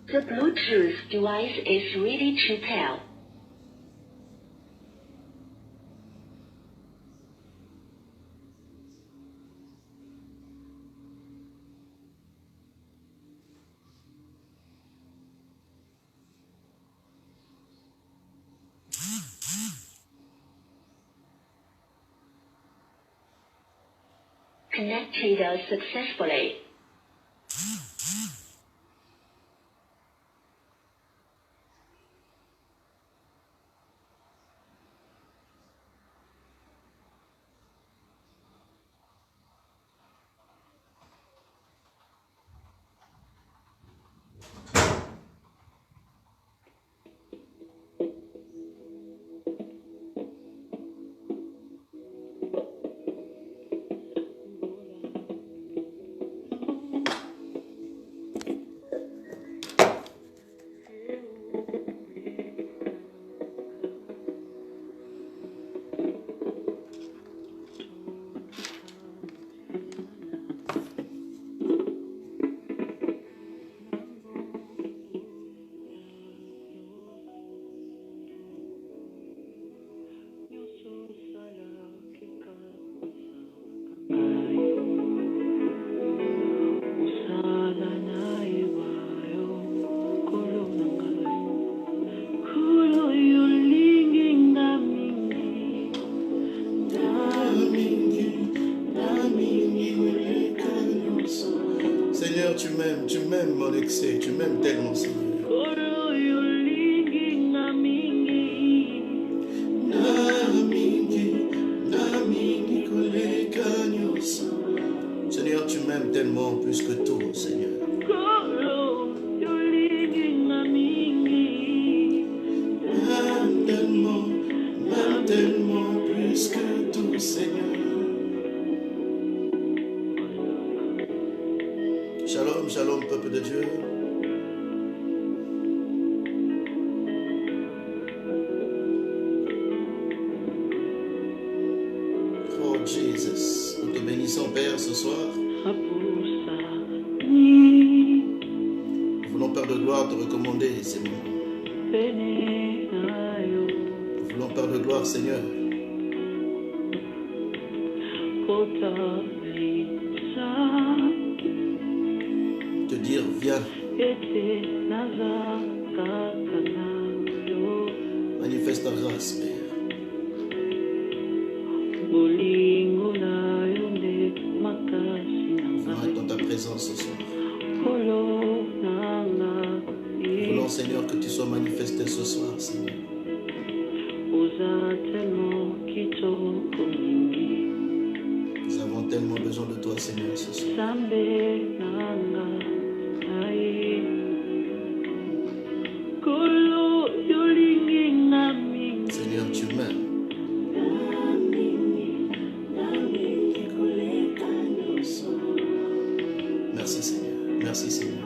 The Bluetooth device is ready to pair. Connected successfully. Tu m'aimes, mon excès, tu m'aimes tellement, Seigneur. Seigneur, tu m'aimes tellement plus que tout, Seigneur. Tellement plus que tout, Seigneur. Shalom, shalom, peuple de Dieu. Oh Jesus, nous te bénissons, Père, ce soir. Nous voulons, Père de gloire, te recommander ces moments. Nous voulons, Père de gloire, Seigneur, te dire, viens. Manifeste ta grâce, Père. Venons être dans ta présence ce soir. Nous voulons, Seigneur, que tu sois manifesté ce soir, Seigneur. Nous avons tellement besoin de toi, Seigneur, ce soir. Seigneur, tu m'aimes. Merci, Seigneur. Merci, Seigneur.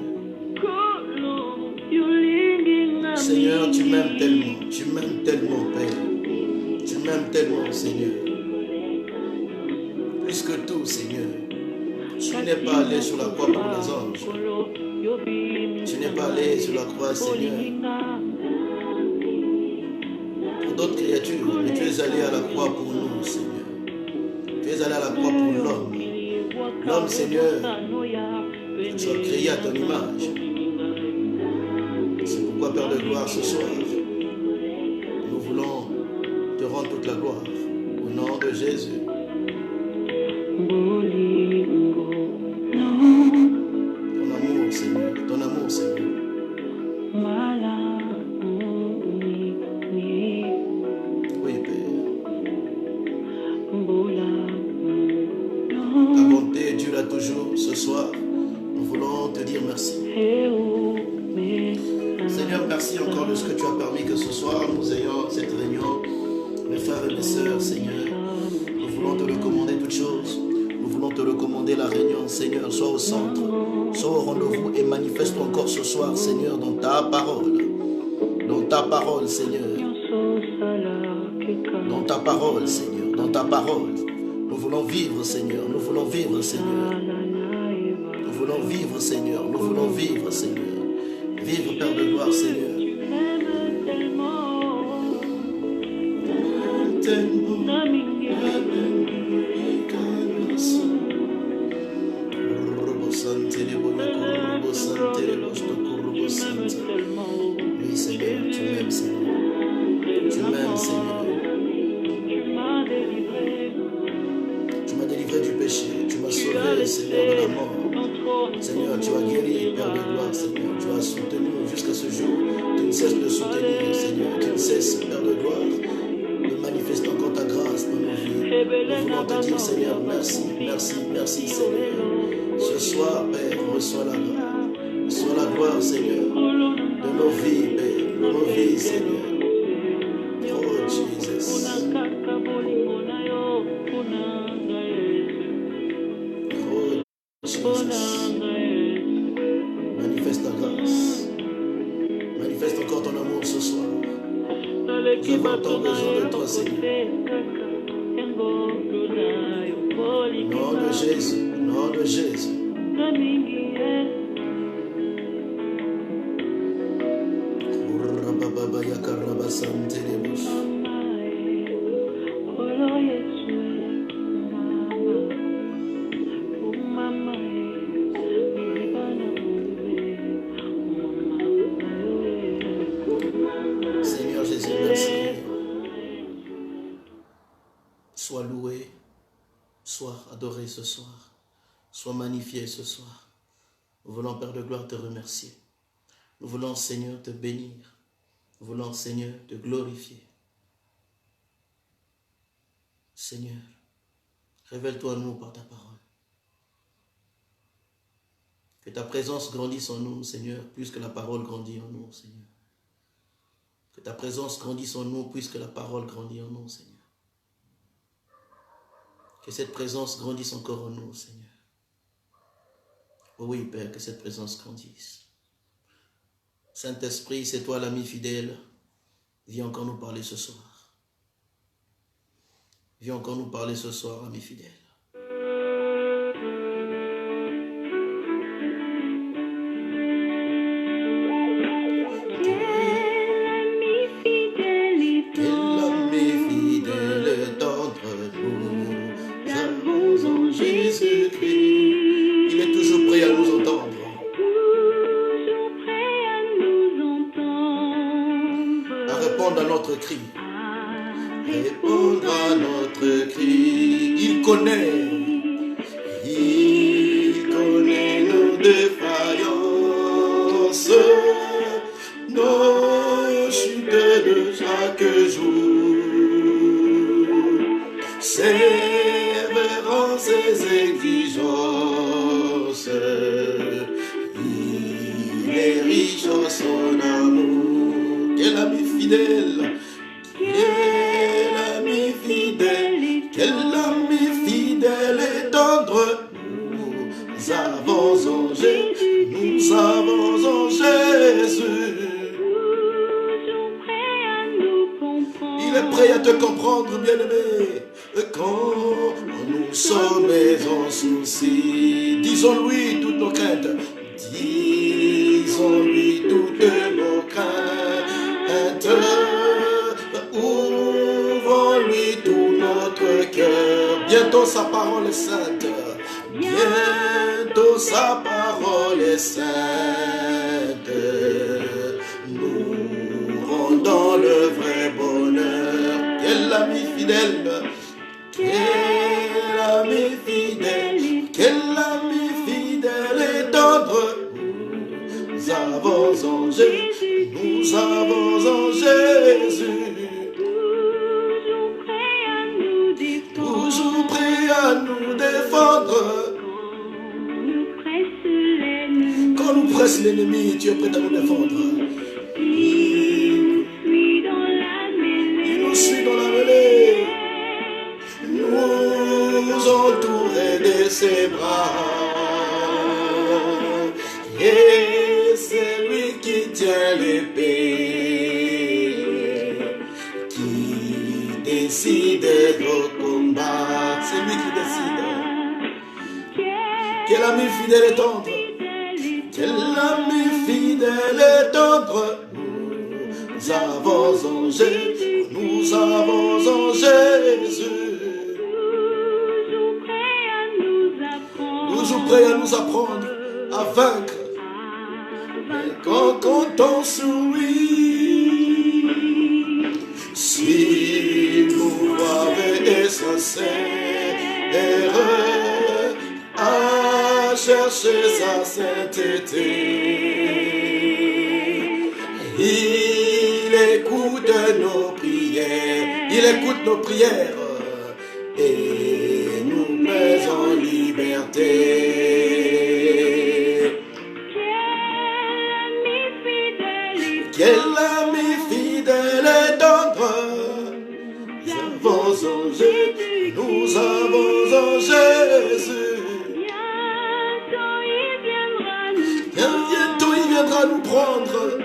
Seigneur, tu m'aimes tellement. Tu m'aimes tellement, Père. Tu m'aimes tellement, Seigneur. Plus que tout, Seigneur. Tu n'es pas allé sur la croix pour les anges. Tu n'es pas allé sur la croix, Seigneur, pour d'autres créatures, mais tu es allé à la croix pour nous, Seigneur. Tu es allé à la croix pour l'homme. L'homme, Seigneur, que tu as créé à ton image. C'est pourquoi, Père de gloire, ce soir, nous voulons te rendre toute la gloire. Au nom de Jésus. Ton amour, Seigneur. Ton amour, Seigneur. Oui, Père. Ta bonté dure toujours. Ce soir, nous voulons te dire merci. Seigneur, merci encore de ce que tu as permis que ce soir nous ayons cette réunion. Mes frères et mes sœurs, Seigneur, nous voulons te recommander toutes choses. Nous voulons te recommander la réunion, Seigneur. Sois au centre, sois au rendez-vous et manifeste encore ce soir, Seigneur, dans ta parole. Dans ta parole, Seigneur. Dans ta parole, Seigneur. Dans ta parole. Nous voulons vivre, Seigneur. Nous voulons vivre, Seigneur. Nous voulons vivre, Seigneur. Nous voulons vivre, Seigneur. Vivre gloire, Seigneur. Oui, Seigneur, tu m'aimes, Seigneur. Tu m'aimes, Seigneur. Tu m'as délivré du péché. Tu m'as sauvé, Seigneur, de la mort. Seigneur, tu as guéri, Père de gloire, Seigneur. Tu as soutenu jusqu'à ce jour. Tu ne cesses de soutenir, Seigneur. Tu ne cesses, Père de gloire, de manifester encore ta grâce dans nos vies. Nous voulons te dire, Seigneur, merci, merci, merci, Seigneur. Ce soir, Père, reçois la gloire. Reçois la gloire, Seigneur, de nos vies, Père, de nos vies, Seigneur. Oh, Jesus. Oh, Jesus. Manifeste ta grâce. Manifeste encore ton amour ce soir. Nous avons tant besoin de toi, Seigneur. Nom de Jésus, nom de Jésus. Seigneur Jésus, merci. Sois loué, sois adoré ce soir, sois magnifié ce soir. Nous voulons, Père de gloire, te remercier. Nous voulons, Seigneur, te bénir. Nous voulons, Seigneur, te glorifier. Seigneur, révèle-toi à nous par ta parole. Que ta présence grandisse en nous, Seigneur, plus que la parole grandit en nous, Seigneur. Que ta présence grandisse en nous, plus que la parole grandit en nous, Seigneur. Que cette présence grandisse encore en nous, Seigneur. Oh oui, Père, que cette présence grandisse. Saint-Esprit, c'est toi l'ami fidèle. Viens encore nous parler ce soir. Viens encore nous parler ce soir, ami fidèle. Cri. Répondre à notre cri. Il connaît nos défaillances, nos chutes de chaque jour, sévérant ses exigences. Il est riche en son amour. Quel ami fidèle! Quel ami fidèle et tendre, nous avons en Jésus. Il est prêt à te comprendre, bien-aimé, quand nous sommes en souci. Disons-lui toutes nos craintes, disons-lui toutes nos craintes. Ouvrons-lui tout notre cœur. Bientôt sa parole est sainte. Bientôt sa parole est sainte. Nous rendons le vrai bonheur. Quel ami fidèle. Quel ami fidèle. Quel ami fidèle et tendre. Nous avons en Jésus. Nous avons en Jésus. Toujours prêt à nous défendre. Quand nous presse l'ennemi, tu es prêt à nous défendre. Il nous suit dans la mêlée. Nous entourer de ses bras. Et c'est lui qui tient l'épée, qui décide nos combats. C'est lui qui décide. Quel ami fidèle et tendre. Quel ami fidèle et tendre. avons en Jésus. Nous avons en Jésus. Toujours prêt à nous apprendre à vaincre. Et quand comptons sur lui, si nous et sincère à chercher sa sainteté, il écoute nos prières, et nous met en liberté. Quel ami fidèle et tendre, nous avons en Jésus. Bientôt il viendra nous prendre.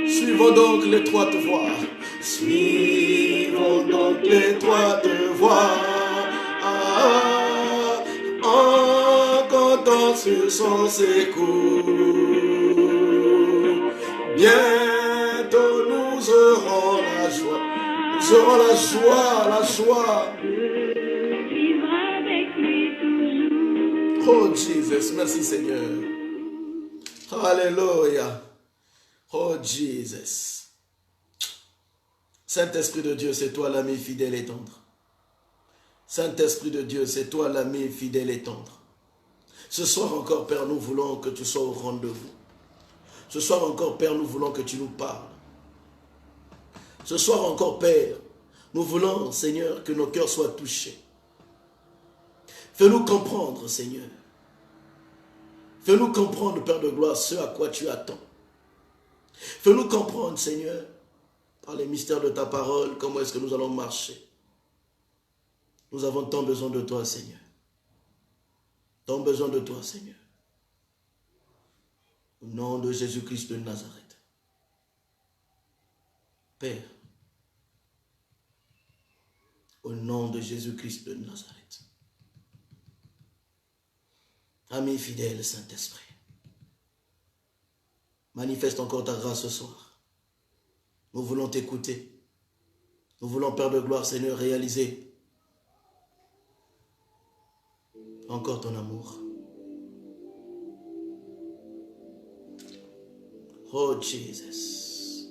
Suivons donc l'étroite voie. Suivons donc l'étroite voie. En comptant sur son secours. Bientôt nous aurons la joie. Nous aurons la joie. Vivre avec lui toujours. Oh Jesus, merci Seigneur. Alléluia. Oh Jesus. Saint-Esprit de Dieu, c'est toi l'ami fidèle et tendre. Saint-Esprit de Dieu, c'est toi l'ami fidèle et tendre. Ce soir encore, Père, nous voulons que tu sois au rendez-vous. Ce soir encore, Père, nous voulons que tu nous parles. Ce soir encore, Père, nous voulons, Seigneur, que nos cœurs soient touchés. Fais-nous comprendre, Seigneur. Fais-nous comprendre, Père de gloire, ce à quoi tu attends. Fais-nous comprendre, Seigneur, par les mystères de ta parole, comment est-ce que nous allons marcher. Nous avons tant besoin de toi, Seigneur. Tant besoin de toi, Seigneur. Au nom de Jésus-Christ de Nazareth. Père, au nom de Jésus-Christ de Nazareth. Ami fidèle, Saint-Esprit, manifeste encore ta grâce ce soir. Nous voulons t'écouter. Nous voulons, Père de gloire, Seigneur, réaliser encore ton amour. Oh Jesus.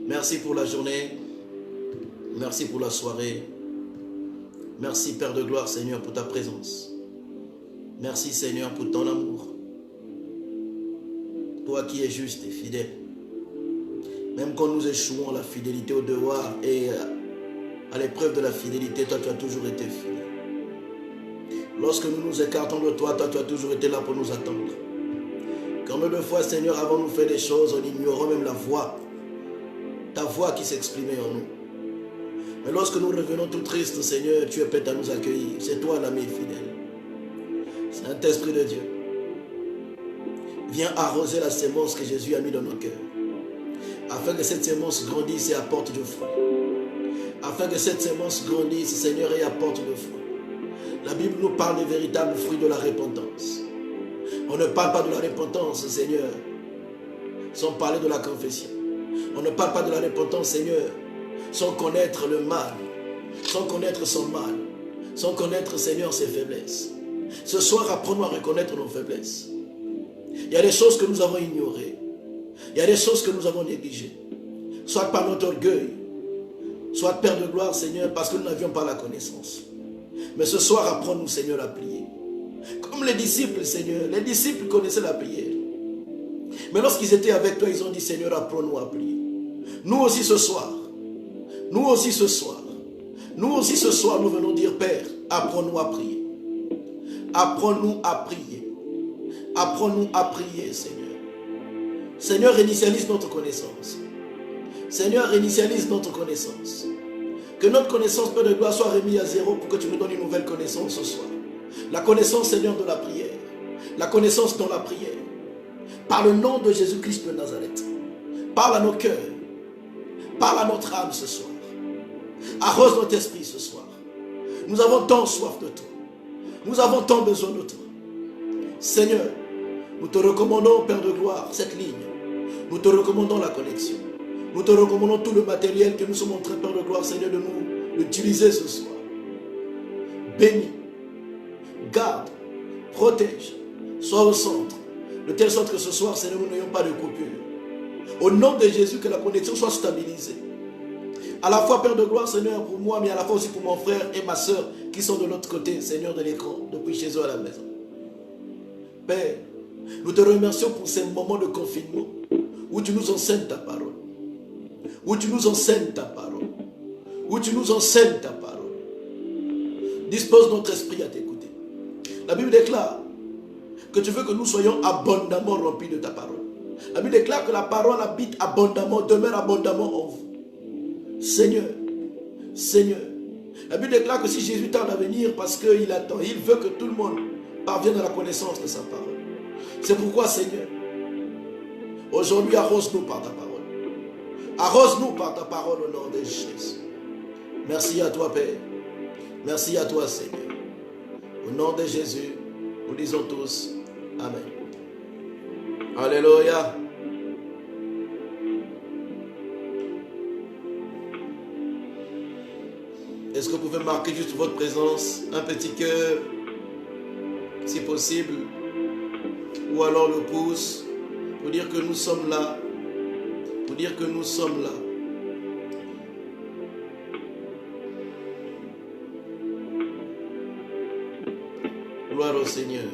Merci pour la journée. Merci pour la soirée. Merci Père de gloire, Seigneur, pour ta présence. Merci Seigneur pour ton amour. Toi qui es juste et fidèle. Même quand nous échouons à la fidélité au devoir et à l'épreuve de la fidélité, toi tu as toujours été fidèle. Lorsque nous nous écartons de toi, toi tu as toujours été là pour nous attendre. Combien de fois, Seigneur, avant nous faire des choses, on ignorait même la voix, ta voix qui s'exprimait en nous. Mais lorsque nous revenons tout tristes, Seigneur, tu es prêt à nous accueillir. C'est toi l'ami fidèle. Saint-Esprit de Dieu, viens arroser la sémence que Jésus a mis dans nos cœurs. Afin que cette sémence grandisse et apporte du fruit. Afin que cette sémence grandisse, Seigneur, et apporte du fruit. La Bible nous parle des véritables fruits de la repentance. On ne parle pas de la repentance, Seigneur, sans parler de la confession. On ne parle pas de la repentance, Seigneur, sans connaître le mal, sans connaître son mal, sans connaître, Seigneur, ses faiblesses. Ce soir, apprenons à reconnaître nos faiblesses. Il y a des choses que nous avons ignorées. Il y a des choses que nous avons négligées. Soit par notre orgueil, soit Père de gloire, Seigneur, parce que nous n'avions pas la connaissance. Mais ce soir, apprends-nous, Seigneur, à prier. Comme les disciples, Seigneur, les disciples connaissaient la prière. Mais lorsqu'ils étaient avec toi, ils ont dit, Seigneur, apprends-nous à prier. Nous aussi ce soir, nous aussi ce soir, nous venons dire, Père, apprends-nous à prier. Apprends-nous à prier. Apprends-nous à prier, Seigneur. Seigneur, initialise notre connaissance. Seigneur, initialise notre connaissance. Que notre connaissance, Père de gloire, soit remise à zéro pour que tu nous donnes une nouvelle connaissance ce soir. La connaissance, Seigneur, de la prière. La connaissance dans la prière. Par le nom de Jésus-Christ de Nazareth. Parle à nos cœurs. Parle à notre âme ce soir. Arrose notre esprit ce soir. Nous avons tant soif de toi. Nous avons tant besoin de toi. Seigneur, nous te recommandons, Père de gloire, cette ligne. Nous te recommandons la connexion. Nous te recommandons tout le matériel que nous sommes en train, Père de gloire, Seigneur, de nous utiliser ce soir. Bénis, garde, protège, sois au centre, de telle sorte que ce soir, Seigneur, nous n'ayons pas de coupure. Au nom de Jésus, que la connexion soit stabilisée. À la fois, Père de gloire, Seigneur, pour moi, mais à la fois aussi pour mon frère et ma soeur qui sont de l'autre côté, Seigneur, de l'écran, depuis chez eux à la maison. Père, nous te remercions pour ces moments de confinement où tu nous enseignes ta parole. Où tu nous enseignes ta parole. Où tu nous enseignes ta parole. Dispose notre esprit à t'écouter. La Bible déclare que tu veux que nous soyons abondamment remplis de ta parole. La Bible déclare que la parole habite abondamment, demeure abondamment en vous. Seigneur, Seigneur, la Bible déclare que si Jésus tarde à venir parce qu'il attend, il veut que tout le monde parvienne à la connaissance de sa parole. C'est pourquoi, Seigneur, aujourd'hui arrose-nous par ta parole. Arrose-nous par ta parole au nom de Jésus. Merci à toi, Père. Merci à toi, Seigneur. Au nom de Jésus, nous disons tous Amen. Alléluia. Est-ce que vous pouvez marquer juste votre présence, un petit cœur, si possible, ou alors le pouce, pour dire que nous sommes là, pour dire que nous sommes là. Gloire au Seigneur.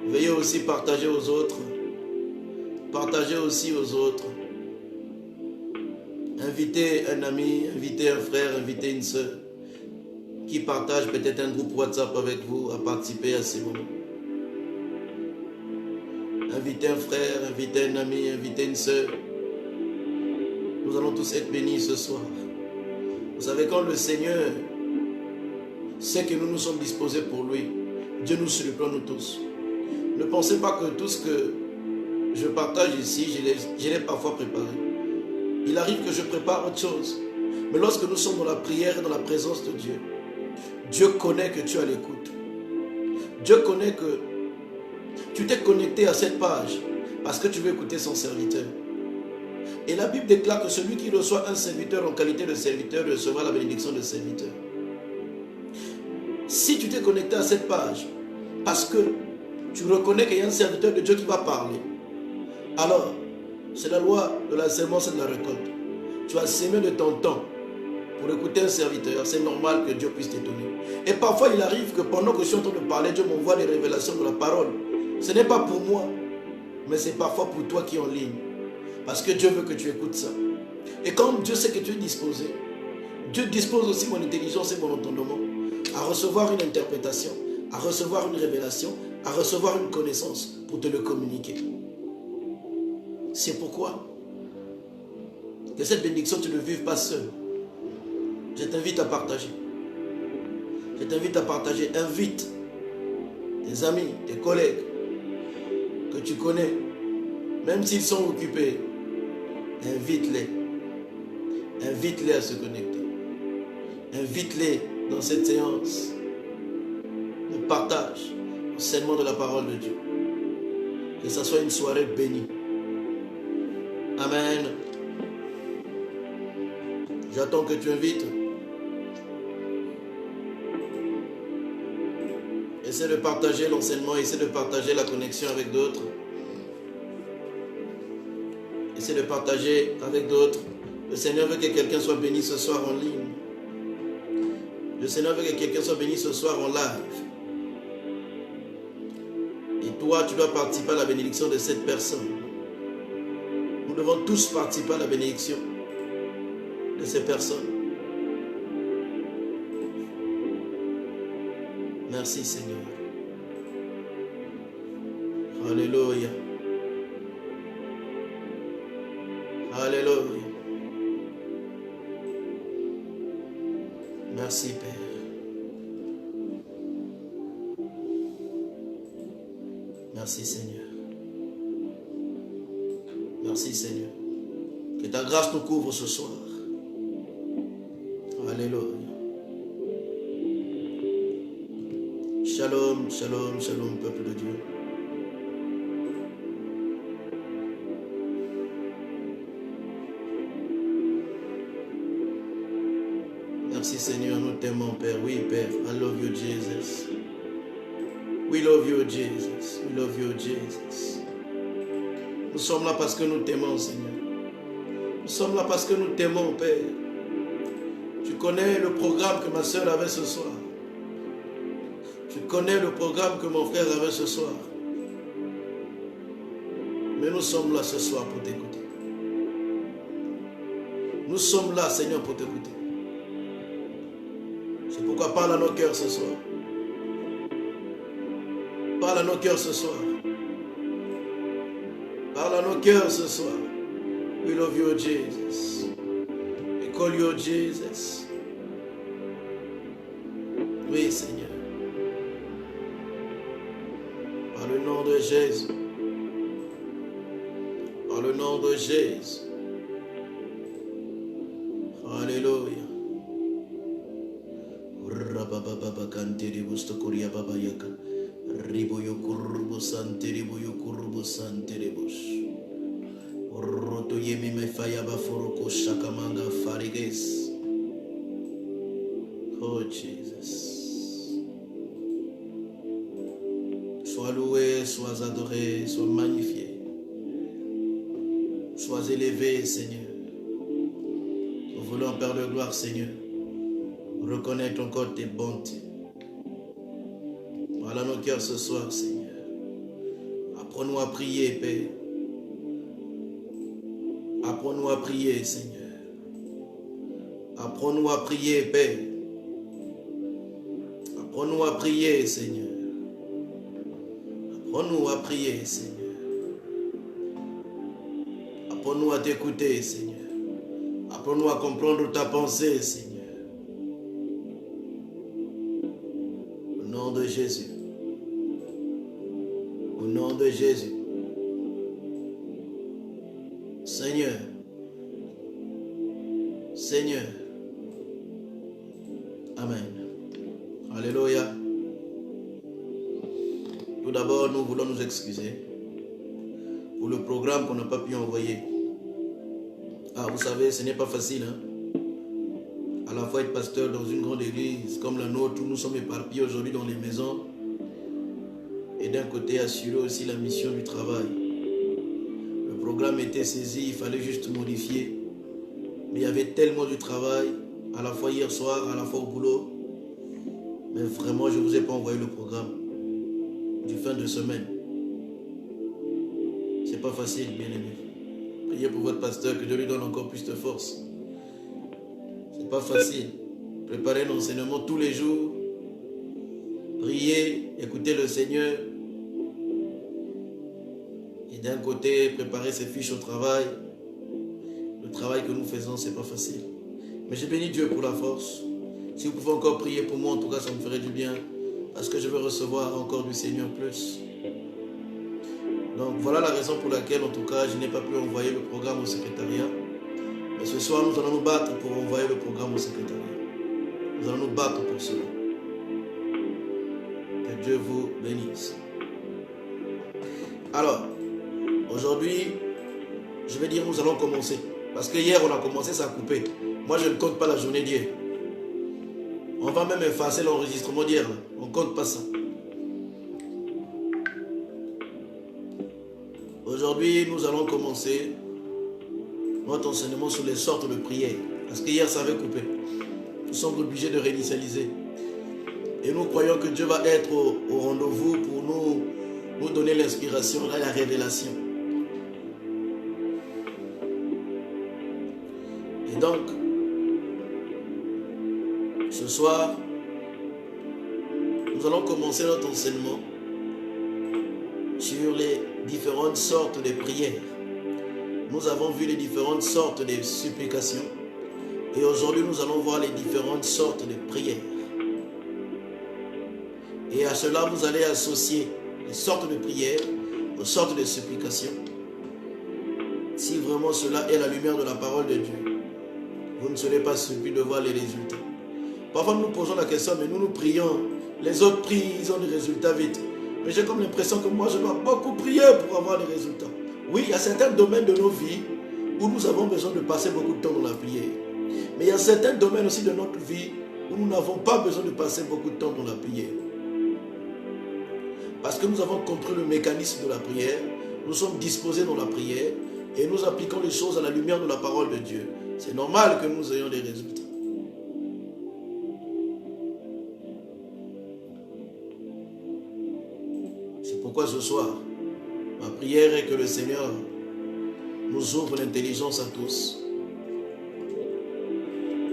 Veuillez aussi partager aux autres. Partagez aussi aux autres. Invitez un ami, invitez un frère, invitez une soeur qui partage peut-être un groupe WhatsApp avec vous à participer à ces moments. Invitez un frère, invitez un ami, invitez une soeur. Nous allons tous être bénis ce soir. Vous savez, quand le Seigneur sait que nous nous sommes disposés pour lui, Dieu nous surprend nous tous. Ne pensez pas que tout ce que je partage ici, je l'ai parfois préparé. Il arrive que je prépare autre chose. Mais lorsque nous sommes dans la prière et dans la présence de Dieu, Dieu connaît que tu as l'écoute. Dieu connaît que tu t'es connecté à cette page parce que tu veux écouter son serviteur. Et la Bible déclare que celui qui reçoit un serviteur en qualité de serviteur recevra la bénédiction de serviteur. Si tu t'es connecté à cette page parce que tu reconnais qu'il y a un serviteur de Dieu qui va parler, alors c'est la loi de la sémence et de la récolte. Tu as sémé de ton temps pour écouter un serviteur. C'est normal que Dieu puisse t'étonner. Et parfois il arrive que pendant que je suis en train de parler, Dieu m'envoie des révélations de la parole. Ce n'est pas pour moi, mais c'est parfois pour toi qui es en ligne. Parce que Dieu veut que tu écoutes ça. Et comme Dieu sait que tu es disposé, Dieu dispose aussi mon intelligence et mon entendement à recevoir une interprétation, à recevoir une révélation, à recevoir une connaissance pour te le communiquer. C'est pourquoi que cette bénédiction, tu ne vives pas seul. Je t'invite à partager. Je t'invite à partager. Invite tes amis, tes collègues que tu connais, même s'ils sont occupés. Invite-les. Invite-les à se connecter. Invite-les dans cette séance de partage, enseignement de la parole de Dieu. Que ce soit une soirée bénie. Amen. J'attends que tu invites. Essaie de partager l'enseignement, essaie de partager la connexion avec d'autres. Essaie de partager avec d'autres. Le Seigneur veut que quelqu'un soit béni ce soir en ligne. Le Seigneur veut que quelqu'un soit béni ce soir en live. Et toi, tu dois participer à la bénédiction de cette personne. Nous devons tous participer à la bénédiction de ces personnes. Merci Seigneur. Alléluia. Alléluia. Merci Père. Merci Seigneur. Merci Seigneur. Que ta grâce nous couvre ce soir. Alléluia. Shalom, shalom, shalom, peuple de Dieu. Merci Seigneur, nous t'aimons Père. Oui Père, I love you Jesus. We love you Jesus. We love you Jesus. Nous sommes là parce que nous t'aimons Seigneur. Nous sommes là parce que nous t'aimons Père. Tu connais le programme que ma soeur avait ce soir. Tu connais le programme que mon frère avait ce soir. Mais nous sommes là ce soir pour t'écouter. Nous sommes là Seigneur pour t'écouter. C'est pourquoi parle à nos cœurs ce soir. Parle à nos cœurs ce soir. Parle à nos cœurs ce soir. We love you, Jesus. We call you Jesus. Oui, Seigneur. Par le nom de Jésus. Par le nom de Jésus. Alléluia. Rabababa kanteri bustokuria baba yaka. Riboyo kurbu santeri boyo kurbu santeri bush. Roto yemi me faya baforoko shakamanga fariges. Oh Jesus. Sois loué, sois adoré, sois magnifié. Sois élevé, Seigneur. Nous voulons, Père de gloire, Seigneur, reconnaître encore tes bontés. Voilà nos cœurs ce soir, Seigneur. Apprends-nous à prier, Père. Apprends-nous à prier, Seigneur. Apprends-nous à prier, Père. Apprends-nous à prier, Seigneur. Apprends-nous à prier, Seigneur. Apprends-nous à t'écouter, Seigneur. Apprends-nous à comprendre ta pensée, Seigneur. Au nom de Jésus. Au nom de Jésus. Seigneur. Seigneur. Amen. Alléluia. Tout d'abord, nous voulons nous excuser pour le programme qu'on n'a pas pu envoyer. Ah, vous savez, ce n'est pas facile, hein? À la fois être pasteur dans une grande église comme la nôtre, où nous sommes éparpillés aujourd'hui dans les maisons, et d'un côté assurer aussi la mission du travail. Le programme était saisi, il fallait juste modifier. Mais il y avait tellement de travail, à la fois hier soir, à la fois au boulot. Mais vraiment, je ne vous ai pas envoyé le programme du fin de semaine. C'est pas facile, bien aimé. Priez pour votre pasteur, que Dieu lui donne encore plus de force. C'est pas facile. Préparez l'enseignement tous les jours. Priez, écoutez le Seigneur. Et d'un côté, préparer ses fiches au travail. Le travail que nous faisons, c'est pas facile. Mais j'ai béni Dieu pour la force. Si vous pouvez encore prier pour moi, en tout cas, ça me ferait du bien. Parce que je veux recevoir encore du Seigneur plus. Donc voilà la raison pour laquelle, en tout cas, je n'ai pas pu envoyer le programme au secrétariat. Mais ce soir, nous allons nous battre pour envoyer le programme au secrétariat. Nous allons nous battre pour cela. Que Dieu vous bénisse. Alors, aujourd'hui, je vais dire nous allons commencer. Parce que hier, on a commencé, ça a coupé. Moi, je ne compte pas la journée d'hier. On va même effacer l'enregistrement d'hier. On ne compte pas ça. Aujourd'hui, nous allons commencer notre enseignement sur les sortes de prières. Parce qu'hier, ça avait coupé. Nous sommes obligés de réinitialiser. Et nous croyons que Dieu va être au rendez-vous pour nous donner l'inspiration et la révélation. Et donc, ce soir, nous allons commencer notre enseignement sur les différentes sortes de prières. Nous avons vu les différentes sortes de supplications. Et aujourd'hui, nous allons voir les différentes sortes de prières. Et à cela, vous allez associer les sortes de prières aux sortes de supplications. Si vraiment cela est la lumière de la parole de Dieu. vous ne serez pas surpris de voir les résultats. Parfois nous nous posons la question, mais nous prions. Les autres prient, ils ont des résultats vite. Mais j'ai comme l'impression que moi je dois beaucoup prier pour avoir des résultats. Oui, il y a certains domaines de nos vies où nous avons besoin de passer beaucoup de temps dans la prière. Mais il y a certains domaines aussi de notre vie où nous n'avons pas besoin de passer beaucoup de temps dans la prière. Parce que nous avons compris le mécanisme de la prière, nous sommes disposés dans la prière et nous appliquons les choses à la lumière de la parole de Dieu. C'est normal que nous ayons des résultats. C'est pourquoi ce soir, ma prière est que le Seigneur nous ouvre l'intelligence à tous.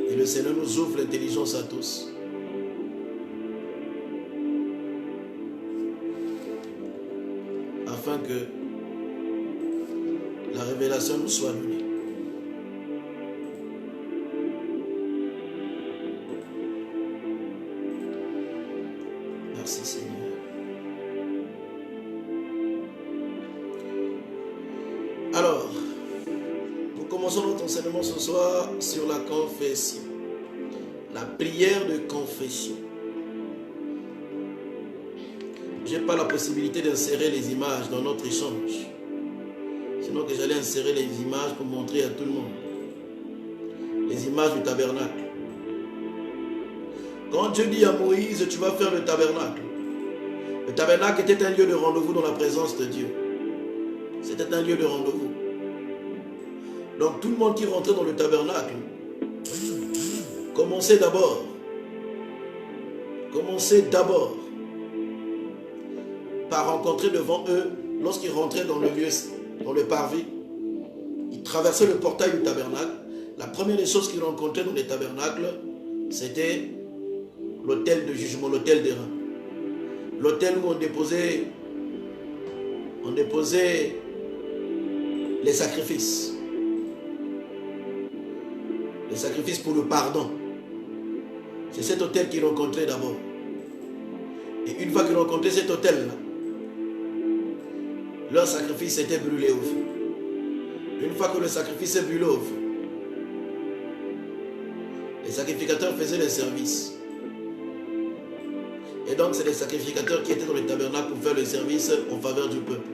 Et le Seigneur nous ouvre l'intelligence à tous. Afin que la révélation nous soit donnée. Merci Seigneur. Alors, nous commençons notre enseignement ce soir sur la confession. La prière de confession. Je n'ai pas la possibilité d'insérer les images dans notre échange. Sinon que j'allais insérer les images pour montrer à tout le monde. Les images du tabernacle. Quand Dieu dit à Moïse, tu vas faire le tabernacle. Le tabernacle était un lieu de rendez-vous dans la présence de Dieu. C'était un lieu de rendez-vous. Donc tout le monde qui rentrait dans le tabernacle commençait d'abord par rencontrer devant eux, lorsqu'ils rentraient dans le lieu, dans le parvis, ils traversaient le portail du tabernacle. La première des choses qu'ils rencontraient dans les tabernacles, c'était l'autel de jugement, l'autel des reins. L'autel où on déposait les sacrifices. Les sacrifices pour le pardon. C'est cet autel qu'ils rencontraient d'abord. Et une fois qu'ils rencontraient cet autel-là, leur sacrifice était brûlé au feu. Une fois que le sacrifice est brûlé au feu, les sacrificateurs faisaient les services. Et donc c'est les sacrificateurs qui étaient dans le tabernacle pour faire le service en faveur du peuple.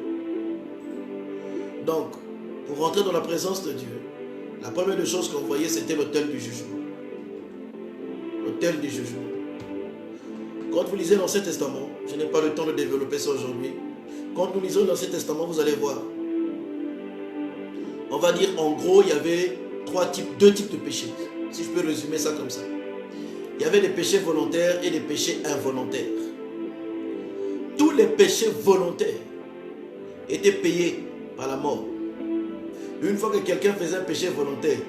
Donc, pour rentrer dans la présence de Dieu, la première des choses qu'on voyait, c'était l'autel du jugement. L'autel du jugement. Quand vous lisez l'Ancien Testament, je n'ai pas le temps de développer ça aujourd'hui. Quand nous lisons l'Ancien Testament, vous allez voir. On va dire, en gros, il y avait deux types de péchés. Si je peux résumer ça comme ça. Il y avait des péchés volontaires et des péchés involontaires. Tous les péchés volontaires étaient payés par la mort. Une fois que quelqu'un faisait un péché volontaire,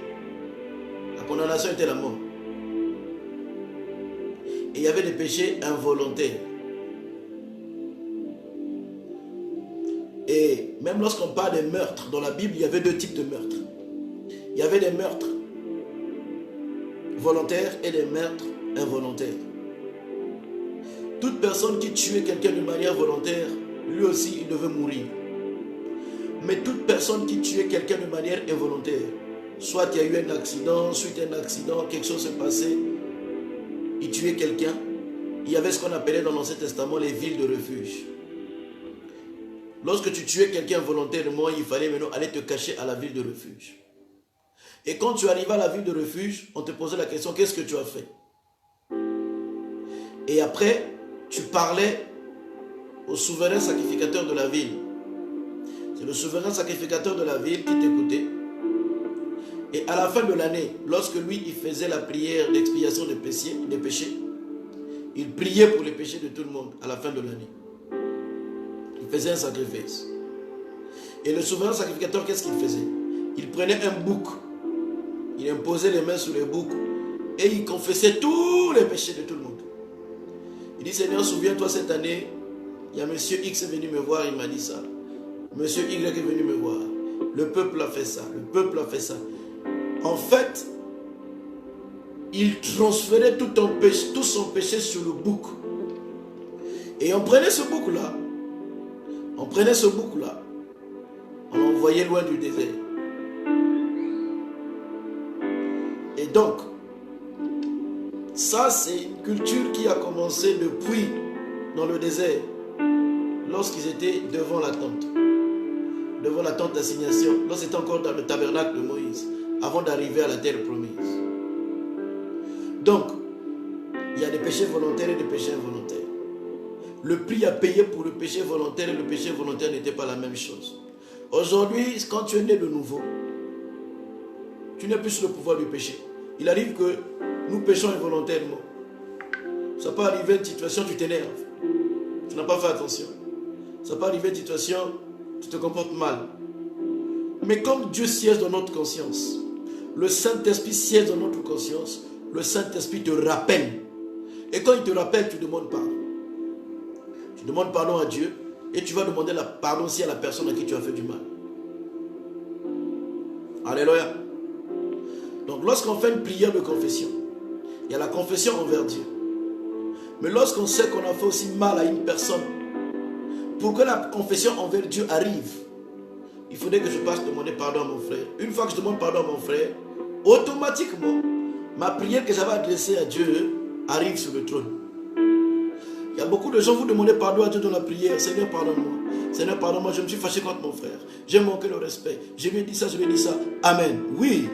la condamnation était la mort. Et il y avait des péchés involontaires. Et même lorsqu'on parle des meurtres, dans la Bible, il y avait deux types de meurtres. Il y avait des meurtres volontaires et des meurtres involontaires. Toute personne qui tuait quelqu'un de manière volontaire, lui aussi, il devait mourir. Mais toute personne qui tuait quelqu'un de manière involontaire, soit il y a eu un accident, suite à un accident, quelque chose s'est passé, il tuait quelqu'un, il y avait ce qu'on appelait dans l'Ancien Testament les villes de refuge. Lorsque tu tuais quelqu'un volontairement, il fallait maintenant aller te cacher à la ville de refuge. Et quand tu arrivais à la ville de refuge, on te posait la question, qu'est-ce que tu as fait? Et après, tu parlais au souverain sacrificateur de la ville. C'est le souverain sacrificateur de la ville qui t'écoutait. Et à la fin de l'année, lorsque lui, il faisait la prière d'expiation des péchés, il priait pour les péchés de tout le monde à la fin de l'année. Il faisait un sacrifice. Et le souverain sacrificateur, qu'est-ce qu'il faisait? Il prenait un bouc. Il imposait les mains sur le bouc. Et il confessait tous les péchés de tout le monde. Il dit, Seigneur, souviens-toi cette année, il y a monsieur X est venu me voir, il m'a dit ça. Monsieur Y est venu me voir. Le peuple a fait ça. Le peuple a fait ça. En fait, il transférait tout son péché sur le bouc. Et on prenait ce bouc-là. On l'envoyait loin du désert. Et donc, ça c'est une culture qui a commencé depuis dans le désert, lorsqu'ils étaient devant la tente d'assignation, lorsqu'ils étaient encore dans le tabernacle de Moïse, avant d'arriver à la terre promise. Donc, il y a des péchés volontaires et des péchés involontaires. Le prix à payer pour le péché volontaire et le péché volontaire n'était pas la même chose. Aujourd'hui, quand tu es né de nouveau, tu n'es plus sous le pouvoir du péché. Il arrive que nous péchons involontairement. Ça peut arriver à une situation, tu t'énerves. Tu n'as pas fait attention. Ça peut arriver à une situation, tu te comportes mal. Mais comme Dieu siège dans notre conscience, le Saint-Esprit siège dans notre conscience, le Saint-Esprit te rappelle. Et quand il te rappelle, tu demandes pardon. Tu demandes pardon à Dieu et tu vas demander pardon aussi à la personne à qui tu as fait du mal. Alléluia. Donc lorsqu'on fait une prière de confession, il y a la confession envers Dieu. Mais lorsqu'on sait qu'on a fait aussi mal à une personne, pour que la confession envers Dieu arrive, il faudrait que je passe demander pardon à mon frère. Une fois que je demande pardon à mon frère, automatiquement, ma prière que j'avais adressée à Dieu arrive sur le trône. Il y a beaucoup de gens, vous demandez pardon à Dieu dans la prière. Seigneur, pardonne-moi. Seigneur, pardonne-moi, je me suis fâché contre mon frère. J'ai manqué le respect. Je lui ai dit ça, je lui ai dit ça. Amen. Oui,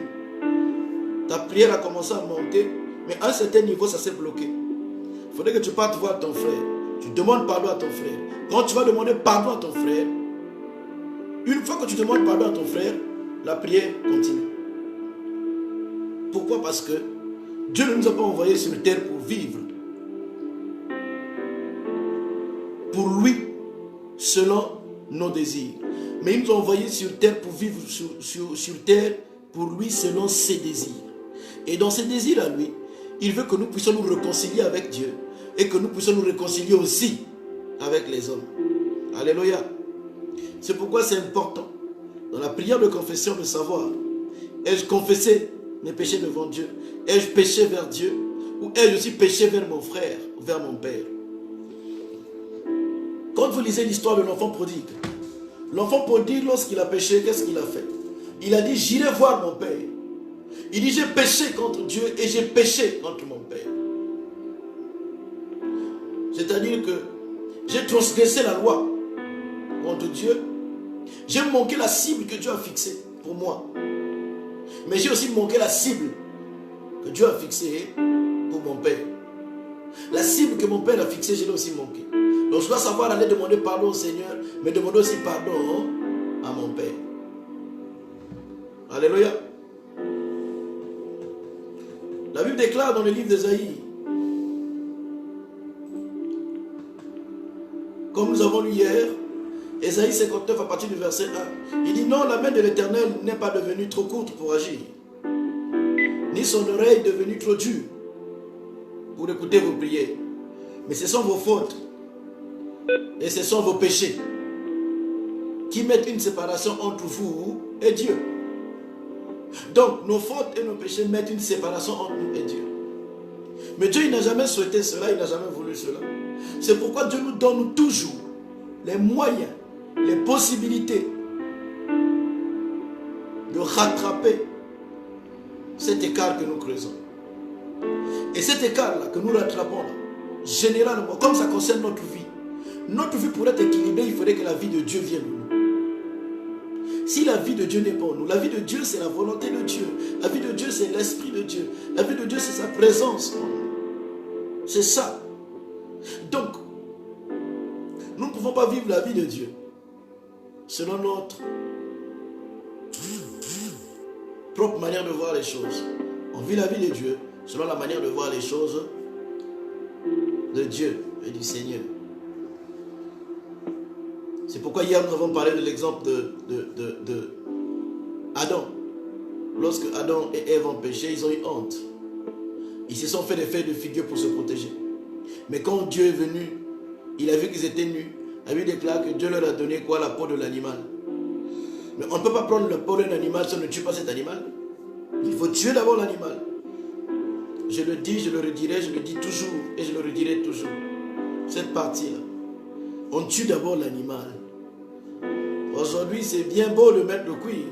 ta prière a commencé à monter, mais à un certain niveau, ça s'est bloqué. Il faudrait que tu partes voir ton frère. Tu demandes pardon à ton frère. Quand tu vas demander pardon à ton frère, une fois que tu demandes pardon à ton frère, la prière continue. Pourquoi? Parce que Dieu ne nous a pas envoyés sur terre pour vivre pour lui selon nos désirs. Mais il nous a envoyés sur terre pour vivre sur terre pour lui selon ses désirs. Et dans ses désirs à lui, il veut que nous puissions nous réconcilier avec Dieu et que nous puissions nous réconcilier aussi avec les hommes. Alléluia. C'est pourquoi c'est important dans la prière de confession de savoir: ai-je confessé mes péchés devant Dieu? Ai-je péché vers Dieu? Ou ai-je aussi péché vers mon frère, vers mon père? Quand vous lisez l'histoire de l'enfant prodigue, lorsqu'il a péché, qu'est-ce qu'il a fait? Il a dit: j'irai voir mon père. Il dit: j'ai péché contre Dieu et j'ai péché contre mon père. C'est-à-dire que j'ai transgressé la loi contre Dieu. J'ai manqué la cible que Dieu a fixée pour moi. Mais j'ai aussi manqué la cible que Dieu a fixée pour mon père. La cible que mon père a fixée, je l'ai aussi manqué. Donc je dois savoir aller demander pardon au Seigneur, mais demander aussi pardon à mon père. Alléluia. La Bible déclare dans le livre d'Ésaïe, comme nous avons lu hier, Ésaïe 59 à partir du verset 1, il dit: non, la main de l'Éternel n'est pas devenue trop courte pour agir, ni son oreille devenue trop dure pour écouter vos prières. Mais ce sont vos fautes et ce sont vos péchés qui mettent une séparation entre vous et Dieu. Donc nos fautes et nos péchés mettent une séparation entre nous et Dieu. Mais Dieu, il n'a jamais souhaité cela, il n'a jamais voulu cela. C'est pourquoi Dieu nous donne toujours les moyens, les possibilités de rattraper cet écart que nous creusons. Et cet écart-là que nous rattrapons, généralement, comme ça concerne notre vie pour être équilibrée, il faudrait que la vie de Dieu vienne de nous. Si la vie de Dieu n'est pas en nous, la vie de Dieu, c'est la volonté de Dieu. La vie de Dieu, c'est l'Esprit de Dieu. La vie de Dieu, c'est sa présence en nous. C'est ça. Donc, nous ne pouvons pas vivre la vie de Dieu selon notre propre manière de voir les choses. On vit la vie de Dieu selon la manière de voir les choses de Dieu et du Seigneur. C'est pourquoi hier nous avons parlé de l'exemple de Adam. Lorsque Adam et Ève ont péché, ils ont eu honte. Ils se sont fait des faits de figure pour se protéger. Mais quand Dieu est venu, il a vu qu'ils étaient nus. La Bible déclare que Dieu leur a donné quoi? La peau de l'animal. Mais on ne peut pas prendre la peau d'un animal si on ne tue pas cet animal. Il faut tuer d'abord l'animal. Je le dis, je le redirai, je le dis toujours et je le redirai toujours. Cette partie-là. On tue d'abord l'animal. Aujourd'hui, c'est bien beau de mettre le cuir.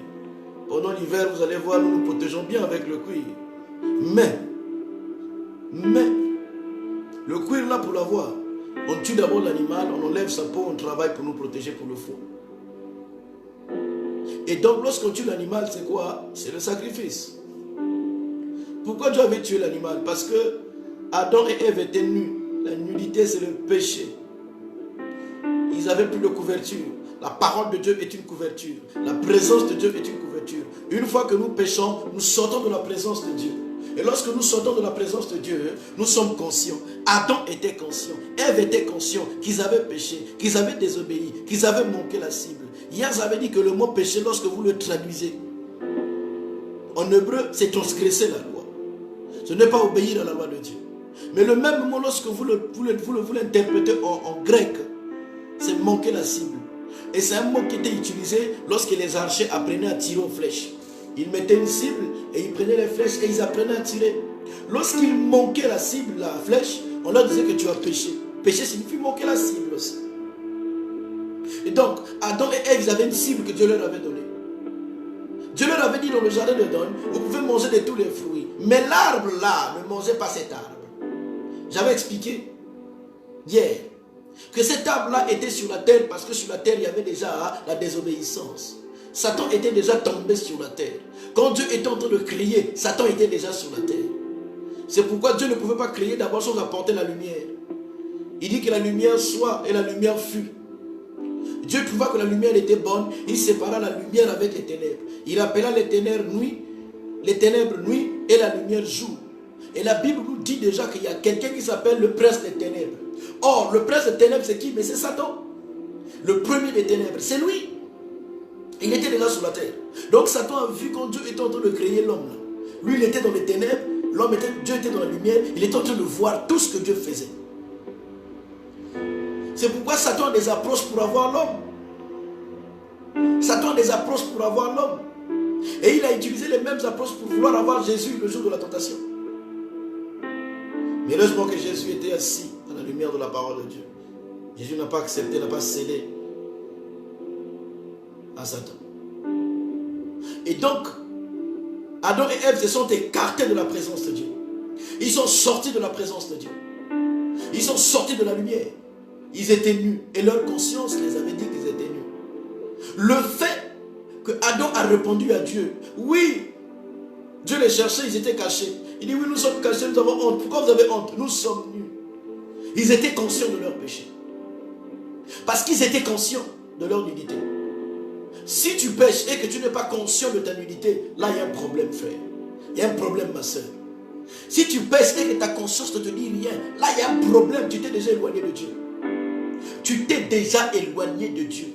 Pendant l'hiver, vous allez voir, nous nous protégeons bien avec le cuir. Mais, le cuir là pour l'avoir, on tue d'abord l'animal, on enlève sa peau, on travaille pour nous protéger pour le four. Et donc lorsqu'on tue l'animal, c'est quoi? C'est le sacrifice. Pourquoi Dieu avait tué l'animal? Parce que Adam et Ève étaient nus. La nudité, c'est le péché. Ils n'avaient plus de couverture. La parole de Dieu est une couverture. La présence de Dieu est une couverture. Une fois que nous péchons, nous sortons de la présence de Dieu. Et lorsque nous sortons de la présence de Dieu, nous sommes conscients. Adam était conscient. Ève était conscient qu'ils avaient péché, qu'ils avaient désobéi, qu'ils avaient manqué la cible. Hier, j'avais dit que le mot péché, lorsque vous le traduisez, en hébreu, c'est transgresser la loi. Ce n'est pas obéir à la loi de Dieu. Mais le même mot, lorsque vous l'interprétez en grec, c'est manquer la cible. Et c'est un mot qui était utilisé lorsque les archers apprenaient à tirer aux flèches. Ils mettaient une cible et ils prenaient les flèches et ils apprenaient à tirer. Lorsqu'ils manquaient la cible, la flèche, on leur disait que tu as péché. Péché signifie manquer la cible aussi. Et donc, Adam et Ève, ils avaient une cible que Dieu leur avait donnée. Dieu leur avait dit dans le jardin de Don, vous pouvez manger de tous les fruits. Mais l'arbre là, ne mangez pas cet arbre. J'avais expliqué hier que cet arbre-là était sur la terre parce que sur la terre, il y avait déjà la désobéissance. Satan était déjà tombé sur la terre. Quand Dieu était en train de crier, Satan était déjà sur la terre. C'est pourquoi Dieu ne pouvait pas crier d'abord sans apporter la lumière. Il dit que la lumière soit et la lumière fut. Dieu trouva que la lumière était bonne, il sépara la lumière avec les ténèbres. Il appela les ténèbres nuit et la lumière jour. Et la Bible nous dit déjà qu'il y a quelqu'un qui s'appelle le prince des ténèbres. Or, le prince des ténèbres, c'est qui? Mais c'est Satan. Le premier des ténèbres, c'est lui. Il était déjà sur la terre. Donc Satan a vu quand Dieu était en train de créer l'homme. Lui, il était dans les ténèbres, Dieu était dans la lumière, il était en train de voir tout ce que Dieu faisait. C'est pourquoi Satan a des approches pour avoir l'homme. Satan a des approches pour avoir l'homme. Et il a utilisé les mêmes approches pour vouloir avoir Jésus le jour de la tentation. Mais heureusement que Jésus était assis à la lumière de la parole de Dieu. Jésus n'a pas accepté, n'a pas cédé à Satan. Et donc, Adam et Ève se sont écartés de la présence de Dieu. Ils sont sortis de la présence de Dieu. Ils sont sortis de la lumière. Ils étaient nus. Et leur conscience les avait dit qu'ils étaient nus. Le fait que Adam a répondu à Dieu, oui, Dieu les cherchait, ils étaient cachés. Il dit, oui, nous sommes cachés, nous avons honte. Pourquoi vous avez honte? Nous sommes nus. Ils étaient conscients de leur péché. Parce qu'ils étaient conscients de leur nudité. Si tu pêches et que tu n'es pas conscient de ta nudité, là il y a un problème, frère. Il y a un problème, ma soeur. Si tu pêches et que ta conscience ne te dit rien, là il y a un problème, tu t'es déjà éloigné de Dieu. Tu t'es déjà éloigné de Dieu.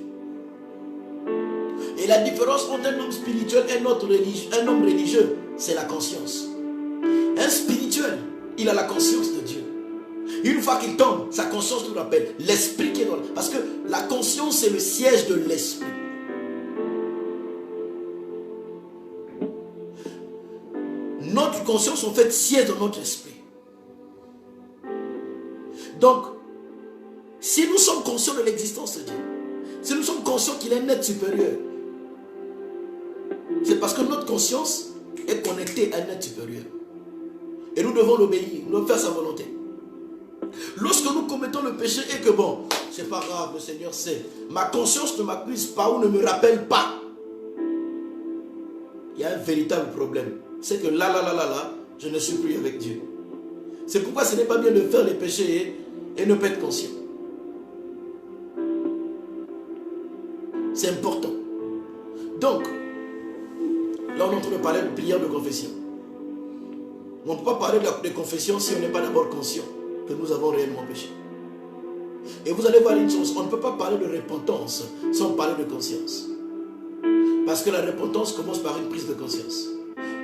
Et la différence entre un homme spirituel et un homme religieux, c'est la conscience. Un spirituel, il a la conscience de Dieu. Une fois qu'il tombe, sa conscience nous rappelle l'esprit qui est dans lui. Parce que la conscience, c'est le siège de l'esprit. Notre conscience, en fait, siège dans notre esprit. Donc, si nous sommes conscients de l'existence de Dieu, si nous sommes conscients qu'il est un être supérieur, c'est parce que notre conscience est connectée à un être supérieur. Et nous devons l'obéir, nous devons faire sa volonté. Lorsque nous commettons le péché et que bon, c'est pas grave, le Seigneur sait, ma conscience ne m'accuse pas ou ne me rappelle pas, il y a un véritable problème. C'est que là, je ne suis plus avec Dieu. C'est pourquoi ce n'est pas bien de faire les péchés et ne pas être conscient. C'est important. Donc, là on est en train de parler de prière de confession. On ne peut pas parler de confession si on n'est pas d'abord conscient que nous avons réellement péché. Et vous allez voir une chose, on ne peut pas parler de repentance sans parler de conscience. Parce que la repentance commence par une prise de conscience.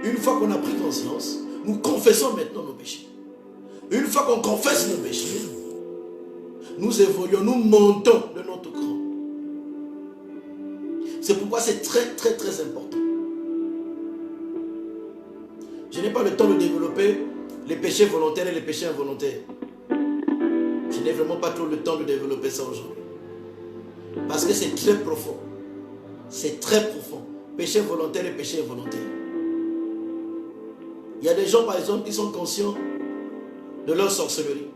Une fois qu'on a pris conscience, nous confessons maintenant nos péchés. Une fois qu'on confesse nos péchés, nous évoluons, nous montons de notre cran. C'est pourquoi c'est très important. Je n'ai pas le temps de développer les péchés volontaires et les péchés involontaires. Je n'ai vraiment pas trop le temps de développer ça aujourd'hui. Parce que c'est très profond. C'est très profond. Péché volontaire et péché involontaire. Il y a des gens, par exemple, qui sont conscients de leur sorcellerie.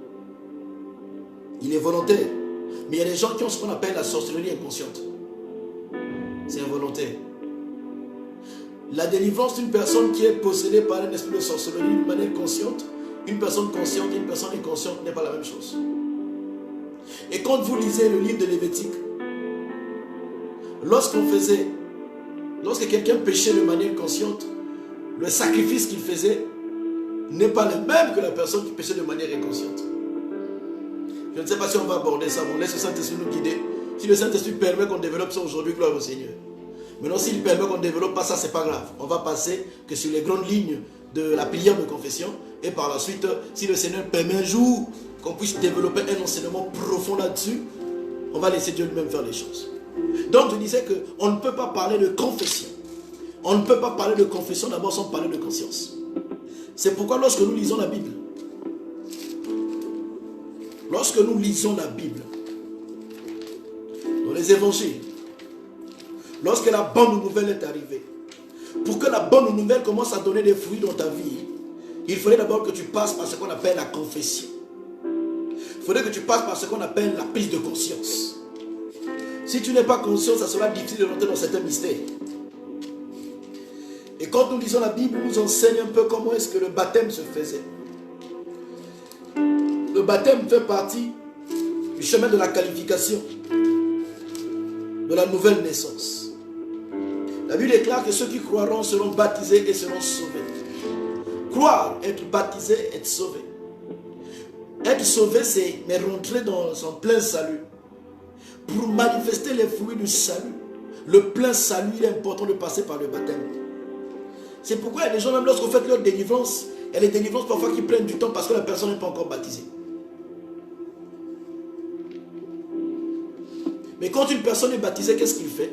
Il est volontaire. Mais il y a des gens qui ont ce qu'on appelle la sorcellerie inconsciente. C'est involontaire. La délivrance d'une personne qui est possédée par un esprit de sorcellerie d'une manière consciente, une personne consciente et une personne inconsciente n'est pas la même chose. Et quand vous lisez le livre de Lévitique, lorsque quelqu'un péchait de manière consciente, le sacrifice qu'il faisait n'est pas le même que la personne qui péchait de manière inconsciente. Je ne sais pas si on va aborder ça, mais on laisse le Saint-Esprit nous guider. Si le Saint-Esprit permet qu'on développe ça aujourd'hui, gloire au Seigneur. Maintenant, s'il permet qu'on ne développe pas ça, c'est pas grave. On va passer que sur les grandes lignes de la prière de confession. Et par la suite, si le Seigneur permet un jour qu'on puisse développer un enseignement profond là-dessus, on va laisser Dieu lui-même faire les choses. Donc, je disais qu'on ne peut pas parler de confession. On ne peut pas parler de confession d'abord sans parler de conscience. C'est pourquoi lorsque nous lisons la Bible, dans les évangiles, lorsque la bonne nouvelle est arrivée, pour que la bonne nouvelle commence à donner des fruits dans ta vie, il faudrait d'abord que tu passes par ce qu'on appelle la confession. Il faudrait que tu passes par ce qu'on appelle la prise de conscience. Si tu n'es pas conscient, ça sera difficile de rentrer dans certains mystères. Et quand nous lisons la Bible, nous enseigne un peu comment est-ce que le baptême se faisait. Le baptême fait partie du chemin de la qualification, de la nouvelle naissance. La Bible déclare que ceux qui croiront seront baptisés et seront sauvés. Croire, être baptisé, être sauvé. Être sauvé, c'est rentrer dans son plein salut. Pour manifester les fruits du salut, le plein salut, il est important de passer par le baptême. C'est pourquoi il y a des gens, même lorsqu'on fait leur délivrance, il y a des délivrances parfois qui prennent du temps parce que la personne n'est pas encore baptisée. Mais quand une personne est baptisée, qu'est-ce qu'il fait?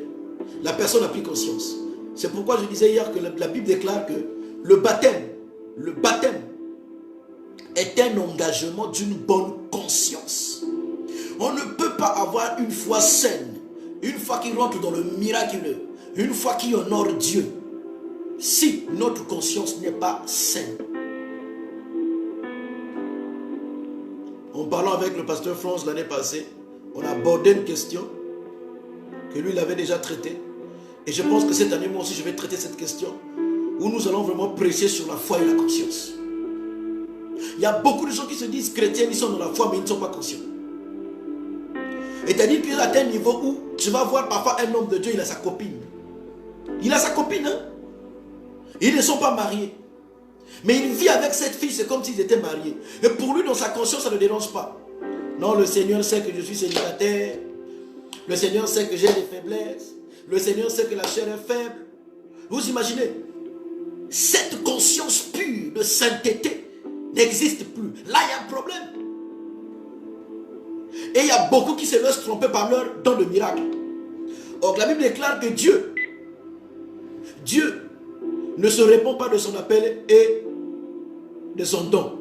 La personne a pris conscience. C'est pourquoi je disais hier que la Bible déclare que le baptême est un engagement d'une bonne conscience. On ne peut pas avoir une foi saine, une foi qui rentre dans le miraculeux, une foi qui honore Dieu, si notre conscience n'est pas saine. En parlant avec le pasteur France l'année passée, on a abordé une question que lui il avait déjà traitée. Et je pense que cette année, moi aussi, je vais traiter cette question où nous allons vraiment prêcher sur la foi et la conscience. Il y a beaucoup de gens qui se disent chrétiens, ils sont dans la foi, mais ils ne sont pas conscients. Et c'est-à-dire qu'il a atteint un niveau où tu vas voir parfois un homme de Dieu, il a sa copine. Il a sa copine, hein? Ils ne sont pas mariés. Mais il vit avec cette fille, c'est comme s'ils étaient mariés. Et pour lui, dans sa conscience, ça ne le dérange pas. Non, le Seigneur sait que je suis célibataire. Le Seigneur sait que j'ai des faiblesses. Le Seigneur sait que la chair est faible. Vous imaginez? Cette conscience pure de sainteté n'existe plus. Là, il y a un problème. Et il y a beaucoup qui se laissent tromper par leur don de miracle. Or, la Bible déclare que Dieu ne se répond pas de son appel et de son don.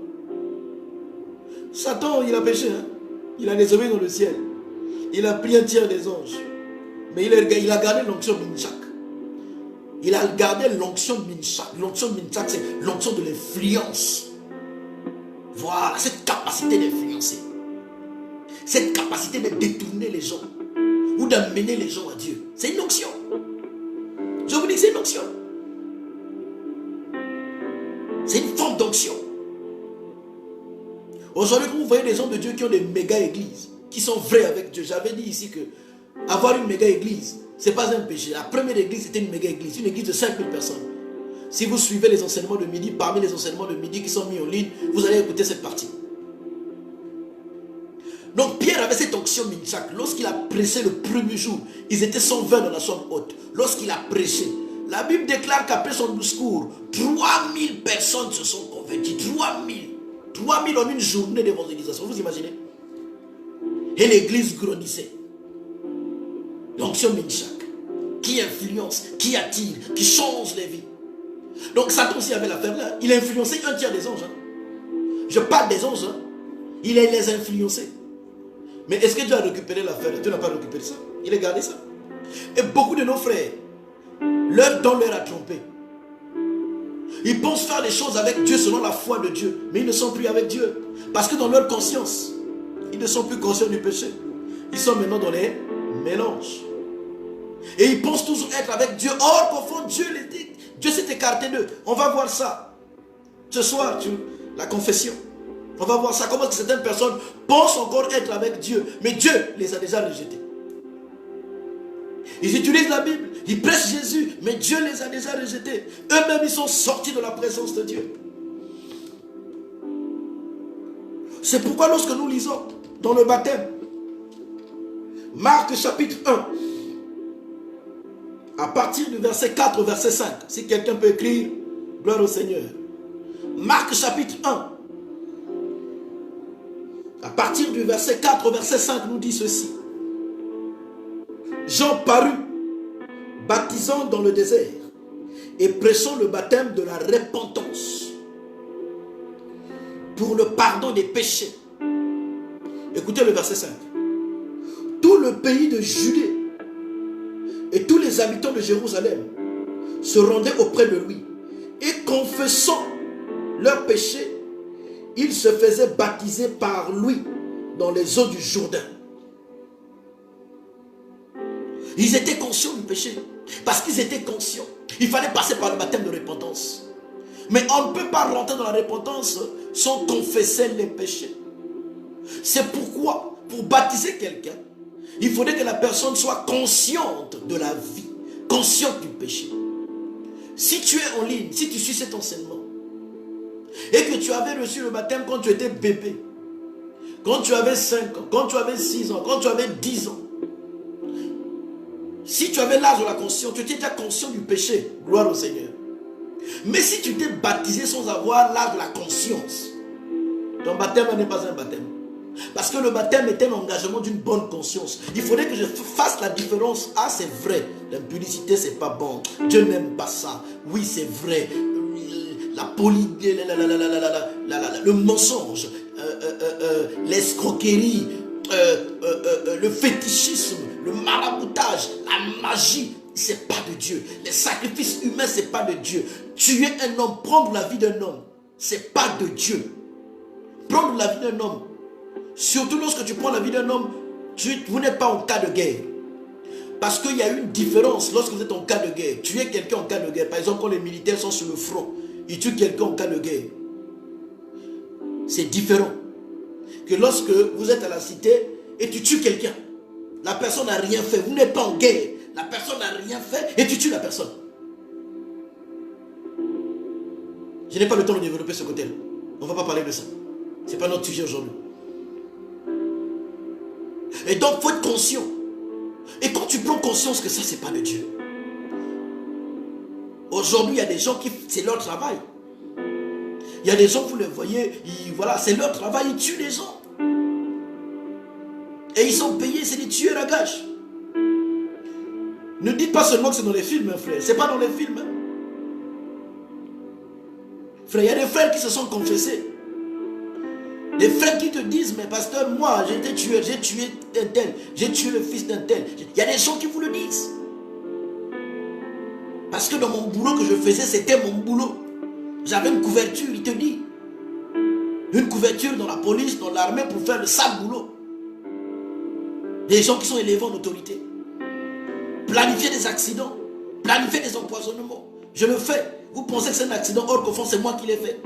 Satan, il a péché, hein? Il a désobéi dans le ciel. Il a pris un tiers des anges. Mais il a gardé l'onction Minchak. Il a gardé l'onction Minchak. L'onction Minchak, c'est l'onction de l'influence. Voilà, cette capacité d'influencer. Cette capacité de détourner les gens. Ou d'amener les gens à Dieu. C'est une onction. Je vous dis que c'est une onction. C'est une forme d'onction. Aujourd'hui, quand vous voyez des gens de Dieu qui ont des méga églises, qui sont vrais avec Dieu, j'avais dit ici que avoir une méga église, ce n'est pas un péché. La première église, c'était une méga église, une église de 5000 personnes. Si vous suivez les enseignements de midi, parmi les enseignements de midi qui sont mis en ligne, vous allez écouter cette partie. Donc Pierre avait cette onction Minchak. Lorsqu'il a prêché le premier jour, ils étaient 120 dans la chambre haute. Lorsqu'il a prêché, la Bible déclare qu'après son discours, 3000 personnes se sont converties. 3000 en une journée d'évangélisation. Vous imaginez? Et l'église grandissait. L'onction Minchak, qui influence, qui attire, qui change les vies. Donc Satan aussi avait l'affaire là. Il a influencé un tiers des anges. Je parle des anges. Il les a influencés. Mais est-ce que Dieu a récupéré l'affaire? Dieu n'a pas récupéré ça. Il a gardé ça. Et beaucoup de nos frères, leur don leur a trompé. Ils pensent faire les choses avec Dieu selon la foi de Dieu. Mais ils ne sont plus avec Dieu. Parce que dans leur conscience, ils ne sont plus conscients du péché. Ils sont maintenant dans les mélanges. Et ils pensent toujours être avec Dieu. Or, qu'au fond, Dieu s'est écarté d'eux. On va voir ça. Ce soir, la confession. On va voir ça. Comment certaines personnes pensent encore être avec Dieu. Mais Dieu les a déjà rejetés. Ils utilisent la Bible. Ils prêchent Jésus. Mais Dieu les a déjà rejetés. Eux-mêmes, ils sont sortis de la présence de Dieu. C'est pourquoi lorsque nous lisons dans le baptême, Marc chapitre 1, à partir du verset 4 au verset 5, si quelqu'un peut écrire, gloire au Seigneur. Marc chapitre 1, à partir du verset 4 au verset 5, nous dit ceci. Jean parut, baptisant dans le désert et prêchant le baptême de la repentance pour le pardon des péchés. Écoutez le verset 5. Tout le pays de Judée et tous les habitants de Jérusalem se rendaient auprès de lui et confessant leurs péchés, ils se faisaient baptiser par lui dans les eaux du Jourdain. Ils étaient conscients du péché parce qu'ils étaient conscients. Il fallait passer par le baptême de repentance. Mais on ne peut pas rentrer dans la repentance sans confesser les péchés. C'est pourquoi, pour baptiser quelqu'un, il faudrait que la personne soit consciente de la vie, consciente du péché. Si tu es en ligne, si tu suis cet enseignement, et que tu avais reçu le baptême quand tu étais bébé, quand tu avais 5 ans, quand tu avais 6 ans, quand tu avais 10 ans, si tu avais l'âge de la conscience, tu étais déjà conscient du péché, gloire au Seigneur. Mais si tu t'es baptisé sans avoir l'âge de la conscience, ton baptême n'est pas un baptême. Parce que le baptême est un engagement d'une bonne conscience. Il faudrait que je fasse la différence. Ah, c'est vrai, l'impudicité, c'est pas bon. Dieu n'aime pas ça. Oui, c'est vrai. Le mensonge, l'escroquerie, le fétichisme, le maraboutage, la magie, c'est pas de Dieu. Les sacrifices humains, c'est pas de Dieu. Tuer un homme, prendre la vie d'un homme, c'est pas de Dieu. Prendre la vie d'un homme, surtout lorsque tu prends la vie d'un homme, vous n'êtes pas en cas de guerre. Parce qu'il y a une différence lorsque vous êtes en cas de guerre. Tuer quelqu'un en cas de guerre, par exemple quand les militaires sont sur le front, ils tuent quelqu'un en cas de guerre. C'est différent que lorsque vous êtes à la cité et tu tues quelqu'un. La personne n'a rien fait, vous n'êtes pas en guerre. La personne n'a rien fait et tu tues la personne. Je n'ai pas le temps de développer ce côté-là. On ne va pas parler de ça. Ce n'est pas notre sujet aujourd'hui. Et donc, il faut être conscient. Et quand tu prends conscience que ça, ce n'est pas de Dieu. Aujourd'hui, il y a des gens qui, c'est leur travail. Il y a des gens, vous les voyez, voilà, c'est leur travail, ils tuent les gens. Et ils sont payés, c'est des tueurs à gages. Ne dites pas seulement que c'est dans les films, hein, frère. Ce n'est pas dans les films. Hein. Frère, il y a des frères qui se sont confessés. Des frères qui te disent, mais pasteur, moi, j'ai été tueur, j'ai tué un tel, j'ai tué le fils d'un tel. Il y a des gens qui vous le disent. Parce que dans mon boulot que je faisais, c'était mon boulot. J'avais une couverture, il te dit. Une couverture dans la police, dans l'armée pour faire le sale boulot. Des gens qui sont élevés en autorité. Planifier des accidents, planifier des empoisonnements. Je le fais. Vous pensez que c'est un accident, or qu'au fond c'est moi qui l'ai fait.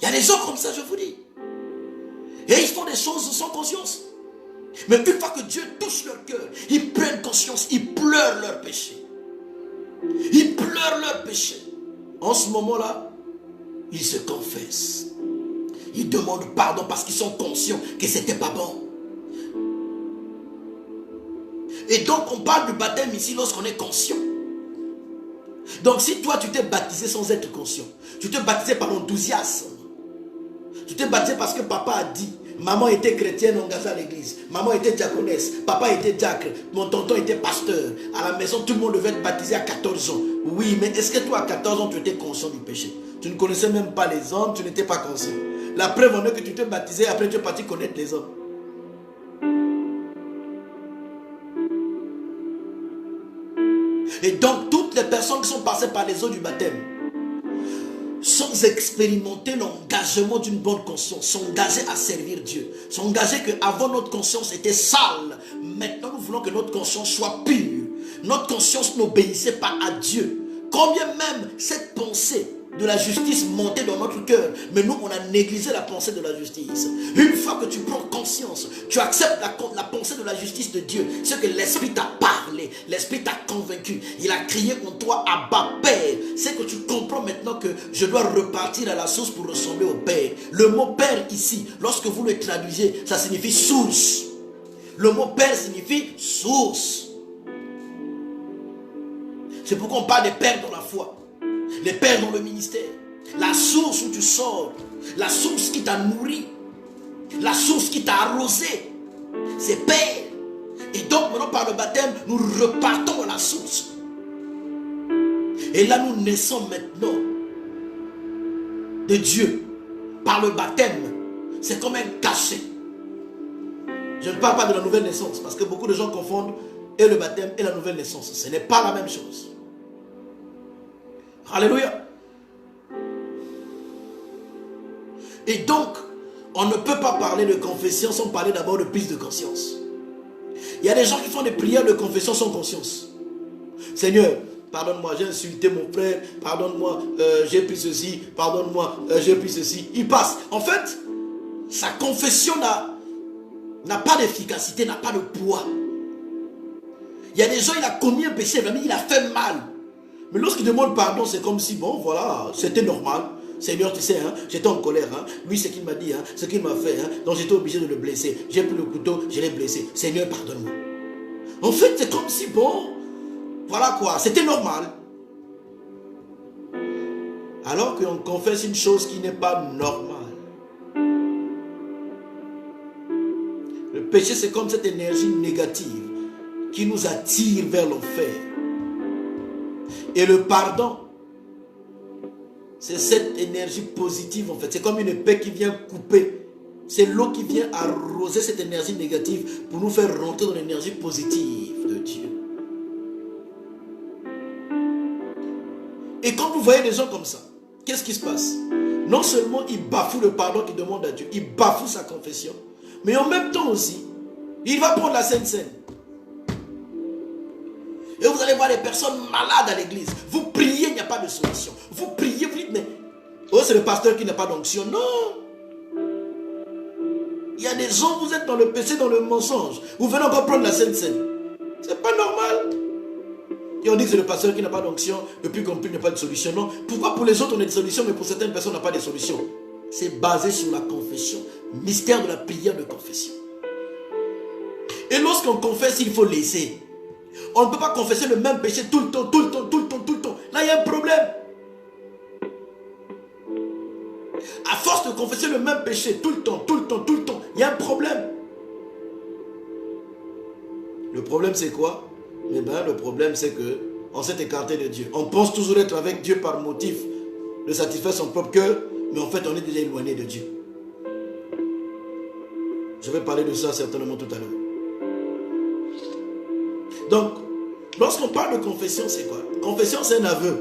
Il y a des gens comme ça, je vous dis. Et ils font des choses sans conscience. Mais une fois que Dieu touche leur cœur, ils prennent conscience, ils pleurent leur péché. Ils pleurent leur péché. En ce moment-là, ils se confessent. Ils demandent pardon parce qu'ils sont conscients que c'était pas bon. Et donc on parle du baptême ici lorsqu'on est conscient. Donc si toi tu t'es baptisé sans être conscient, tu t'es baptisé par enthousiasme, tu t'es baptisé parce que papa a dit, maman était chrétienne engagée à l'église, maman était diaconesse, papa était diacre, mon tonton était pasteur, à la maison tout le monde devait être baptisé à 14 ans. Oui, mais est-ce que toi à 14 ans tu étais conscient du péché? Tu ne connaissais même pas les hommes, tu n'étais pas conscient. La preuve en est que tu t'es baptisé, après tu es parti connaître les hommes. Et donc toutes les personnes qui sont passées par les eaux du baptême, sans expérimenter l'engagement d'une bonne conscience, s'engager à servir Dieu, s'engager qu'avant notre conscience était sale, maintenant nous voulons que notre conscience soit pure. Notre conscience n'obéissait pas à Dieu. Combien même cette pensée de la justice montait dans notre cœur, mais nous on a négligé la pensée de la justice. Une fois que tu prends conscience, tu acceptes la pensée de la justice de Dieu, c'est que l'Esprit t'a parlé, l'Esprit t'a convaincu, il a crié en toi Abba Père. C'est que tu comprends maintenant que je dois repartir à la source pour ressembler au Père. Le mot Père ici, lorsque vous le traduisez, ça signifie source. Le mot Père signifie source. C'est pourquoi on parle des pères dans la foi, les pères dans le ministère, la source où tu sors, la source qui t'a nourri, la source qui t'a arrosé, c'est Père. Et donc maintenant par le baptême, nous repartons à la source. Et là nous naissons maintenant de Dieu par le baptême. C'est comme un cachet. Je ne parle pas de la nouvelle naissance parce que beaucoup de gens confondent et le baptême et la nouvelle naissance. Ce n'est pas la même chose. Alléluia. Et donc, on ne peut pas parler de confession sans parler d'abord de prise de conscience. Il y a des gens qui font des prières de confession sans conscience. Seigneur, pardonne-moi, j'ai insulté mon frère, pardonne-moi, j'ai pris ceci, pardonne-moi, j'ai pris ceci. Il passe. En fait, sa confession n'a pas d'efficacité, n'a pas de poids. Il y a des gens, il a commis un péché, il a fait mal. Mais lorsqu'il demande pardon, c'est comme si, bon, voilà, c'était normal. Seigneur, tu sais, hein, j'étais en colère. Hein, lui, ce qu'il m'a dit, hein, ce qu'il m'a fait, hein, donc j'étais obligé de le blesser. J'ai pris le couteau, je l'ai blessé. Seigneur, pardonne-moi. En fait, c'est comme si, bon, voilà quoi, c'était normal. Alors qu'on confesse une chose qui n'est pas normale. Le péché, c'est comme cette énergie négative qui nous attire vers l'enfer. Et le pardon, c'est cette énergie positive en fait. C'est comme une épée qui vient couper. C'est l'eau qui vient arroser cette énergie négative pour nous faire rentrer dans l'énergie positive de Dieu. Et quand vous voyez des gens comme ça, qu'est-ce qui se passe? Non seulement il bafoue le pardon qu'il demande à Dieu, il bafoue sa confession, mais en même temps aussi, il va prendre la Sainte Seine. Et vous allez voir les personnes malades à l'église. Vous priez, il n'y a pas de solution. Vous priez, vous dites, mais oh, c'est le pasteur qui n'a pas d'onction. Non. Il y a des gens, vous êtes dans le péché, dans le mensonge. Vous venez encore prendre la Sainte Seine. C'est pas normal. Et on dit que c'est le pasteur qui n'a pas d'onction. Depuis qu'on prie, il n'y a pas de solution. Non. Pourquoi pour les autres on a des solutions, mais pour certaines personnes on n'a pas de solution? C'est basé sur la confession. Mystère de la prière de confession. Et lorsqu'on confesse, il faut laisser. On ne peut pas confesser le même péché tout le temps, tout le temps, tout le temps, tout le temps. Là, il y a un problème. À force de confesser le même péché tout le temps, tout le temps, tout le temps, il y a un problème. Le problème, c'est quoi? Eh bien, le problème, c'est que on s'est écarté de Dieu. On pense toujours être avec Dieu par motif de satisfaire son propre cœur, mais en fait, on est déjà éloigné de Dieu. Je vais parler de ça certainement tout à l'heure. Donc, lorsqu'on parle de confession, c'est quoi? Confession, c'est un aveu.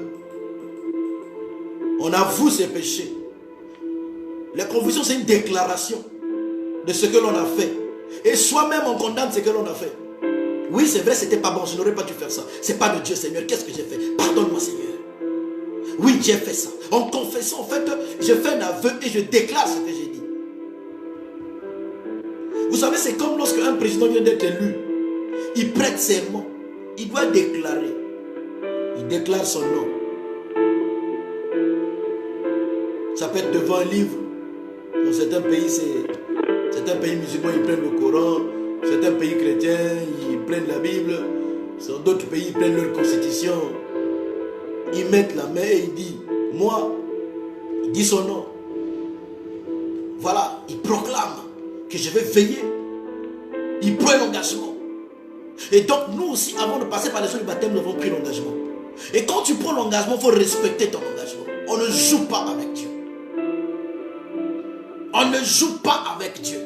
On avoue ses péchés. La confession, c'est une déclaration de ce que l'on a fait. Et soi-même, on condamne ce que l'on a fait. Oui, c'est vrai, c'était pas bon, je n'aurais pas dû faire ça. C'est pas de Dieu, Seigneur, qu'est-ce que j'ai fait? Pardonne-moi, Seigneur. Oui, j'ai fait ça. En confessant, en fait, je fais un aveu et je déclare ce que j'ai dit. Vous savez, c'est comme lorsque un président vient d'être élu. Il prête serment. Il doit déclarer. Il déclare son nom. Ça peut être devant un livre. Dans certains pays, certains pays musulmans, ils prennent le Coran. Certains pays chrétiens, ils prennent la Bible. Dans d'autres pays, ils prennent leur constitution. Ils mettent la main et ils disent, moi, il dit son nom. Voilà, il proclame que je vais veiller. Il prend l'engagement. Et donc nous aussi, avant de passer par les eaux du baptême, nous avons pris l'engagement. Et quand tu prends l'engagement, il faut respecter ton engagement. On ne joue pas avec Dieu. On ne joue pas avec Dieu.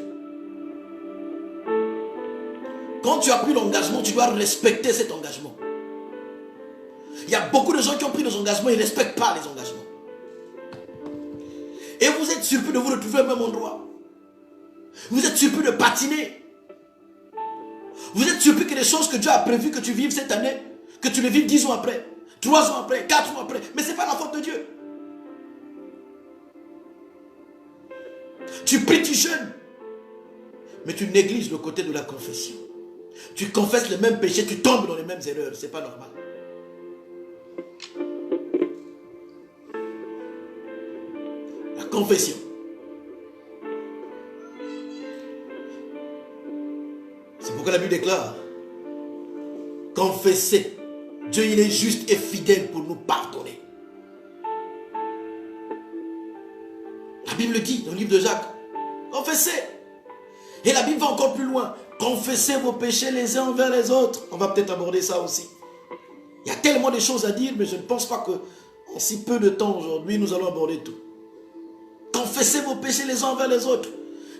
Quand tu as pris l'engagement, tu dois respecter cet engagement. Il y a beaucoup de gens qui ont pris des engagements, ils ne respectent pas les engagements. vous êtes surpris de vous retrouver au même endroit. Vous êtes surpris de patiner. Vous êtes surpris que les choses que Dieu a prévues que tu vives cette année, que tu les vives 10 ans après, 3 ans après, 4 ans après. Mais ce n'est pas la faute de Dieu. Tu pries, tu jeûnes. Mais tu négliges le côté de la confession. Tu confesses les mêmes péchés, tu tombes dans les mêmes erreurs. Ce n'est pas normal. La confession. C'est pourquoi la Bible déclare, confessez. Dieu, il est juste et fidèle pour nous pardonner. La Bible dit dans le livre de Jacques, confessez. Et la Bible va encore plus loin. Confessez vos péchés les uns envers les autres. On va peut-être aborder ça aussi. Il y a tellement de choses à dire, mais je ne pense pas que en si peu de temps aujourd'hui, nous allons aborder tout. Confessez vos péchés les uns envers les autres.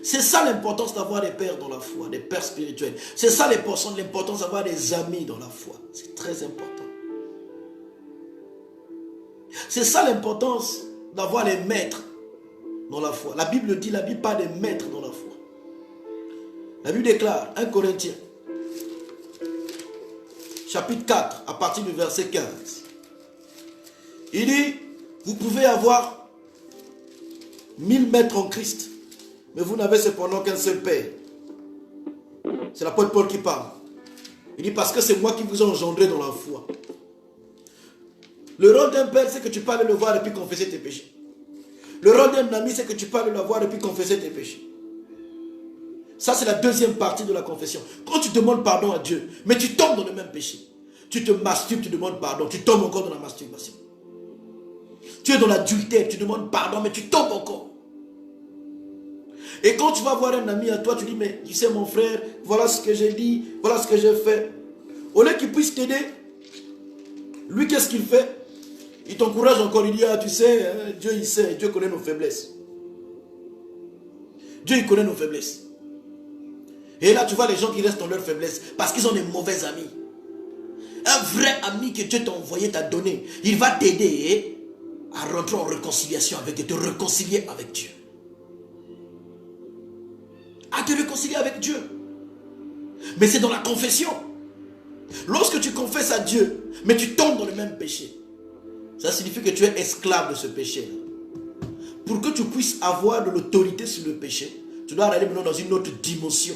C'est ça l'importance d'avoir des pères dans la foi, des pères spirituels. C'est ça l'importance d'avoir des amis dans la foi. C'est très important. C'est ça l'importance d'avoir des maîtres dans la foi. La Bible dit, la Bible parle des maîtres dans la foi. La Bible déclare, 1 Corinthiens, chapitre 4, à partir du verset 15. Il dit, vous pouvez avoir 1000 maîtres en Christ, mais vous n'avez cependant qu'un seul Père. C'est l'apôtre Paul qui parle. Il dit, parce que c'est moi qui vous ai engendré dans la foi. Le rôle d'un père, c'est que tu parles le voir et puis confesser tes péchés. Le rôle d'un ami, c'est que tu parles le voir et puis confesser tes péchés. Ça, c'est la deuxième partie de la confession. Quand tu demandes pardon à Dieu, mais tu tombes dans le même péché. Tu te masturbes, tu demandes pardon, tu tombes encore dans la masturbation. Tu es dans l'adultère, tu demandes pardon, mais tu tombes encore. Et quand tu vas voir un ami à toi, tu dis, mais tu sais mon frère, voilà ce que j'ai dit, voilà ce que j'ai fait. Au lieu qu'il puisse t'aider, lui qu'est-ce qu'il fait? Il t'encourage encore, il dit, ah tu sais, hein, Dieu il sait, Dieu connaît nos faiblesses. Dieu il connaît nos faiblesses. Et là tu vois les gens qui restent dans leurs faiblesses parce qu'ils ont des mauvais amis. Un vrai ami que Dieu t'a envoyé, t'a donné, il va t'aider à rentrer en réconciliation avec Dieu, te réconcilier avec Dieu. À te réconcilier avec Dieu. Mais c'est dans la confession. Lorsque tu confesses à Dieu, mais tu tombes dans le même péché, ça signifie que tu es esclave de ce péché. Pour que tu puisses avoir de l'autorité sur le péché, tu dois aller maintenant dans une autre dimension.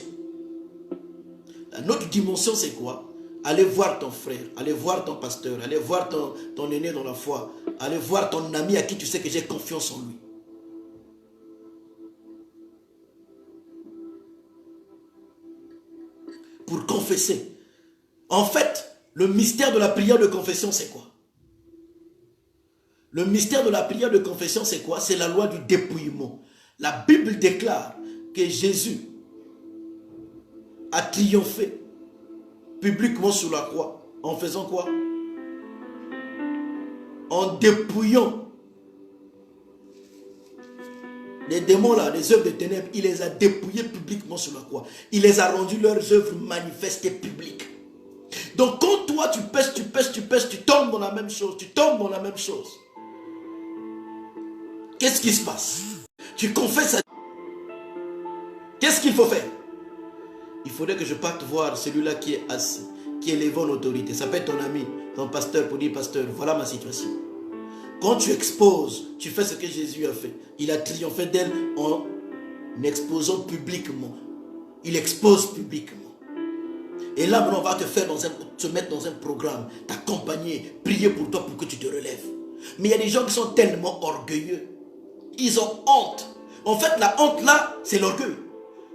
La autre dimension, c'est quoi? Aller voir ton frère, aller voir ton pasteur, aller voir ton aîné dans la foi, aller voir ton ami à qui tu sais que j'ai confiance en lui. Pour confesser. En fait, le mystère de la prière de confession, c'est quoi? Le mystère de la prière de confession, c'est quoi? C'est la loi du dépouillement. La Bible déclare que Jésus a triomphé publiquement sur la croix. En faisant quoi? En dépouillant les démons là, les œuvres de ténèbres, il les a dépouillés publiquement sur la croix. Il les a rendus leurs œuvres manifestes et publiques. Donc quand toi tu pèches, tu tombes dans la même chose, tu tombes dans la même chose. Qu'est-ce qui se passe? Tu confesses à Dieu. Qu'est-ce qu'il faut faire? Il faudrait que je parte voir celui-là qui est assis, qui est élevé en autorité. Ça peut être ton ami, ton pasteur, pour dire, pasteur, voilà ma situation. Quand tu exposes, tu fais ce que Jésus a fait. Il a triomphé d'elle en exposant publiquement. Il expose publiquement. Et là, maintenant, on va te mettre dans un programme, t'accompagner, prier pour toi pour que tu te relèves. Mais il y a des gens qui sont tellement orgueilleux. Ils ont honte. En fait, la honte là, c'est l'orgueil.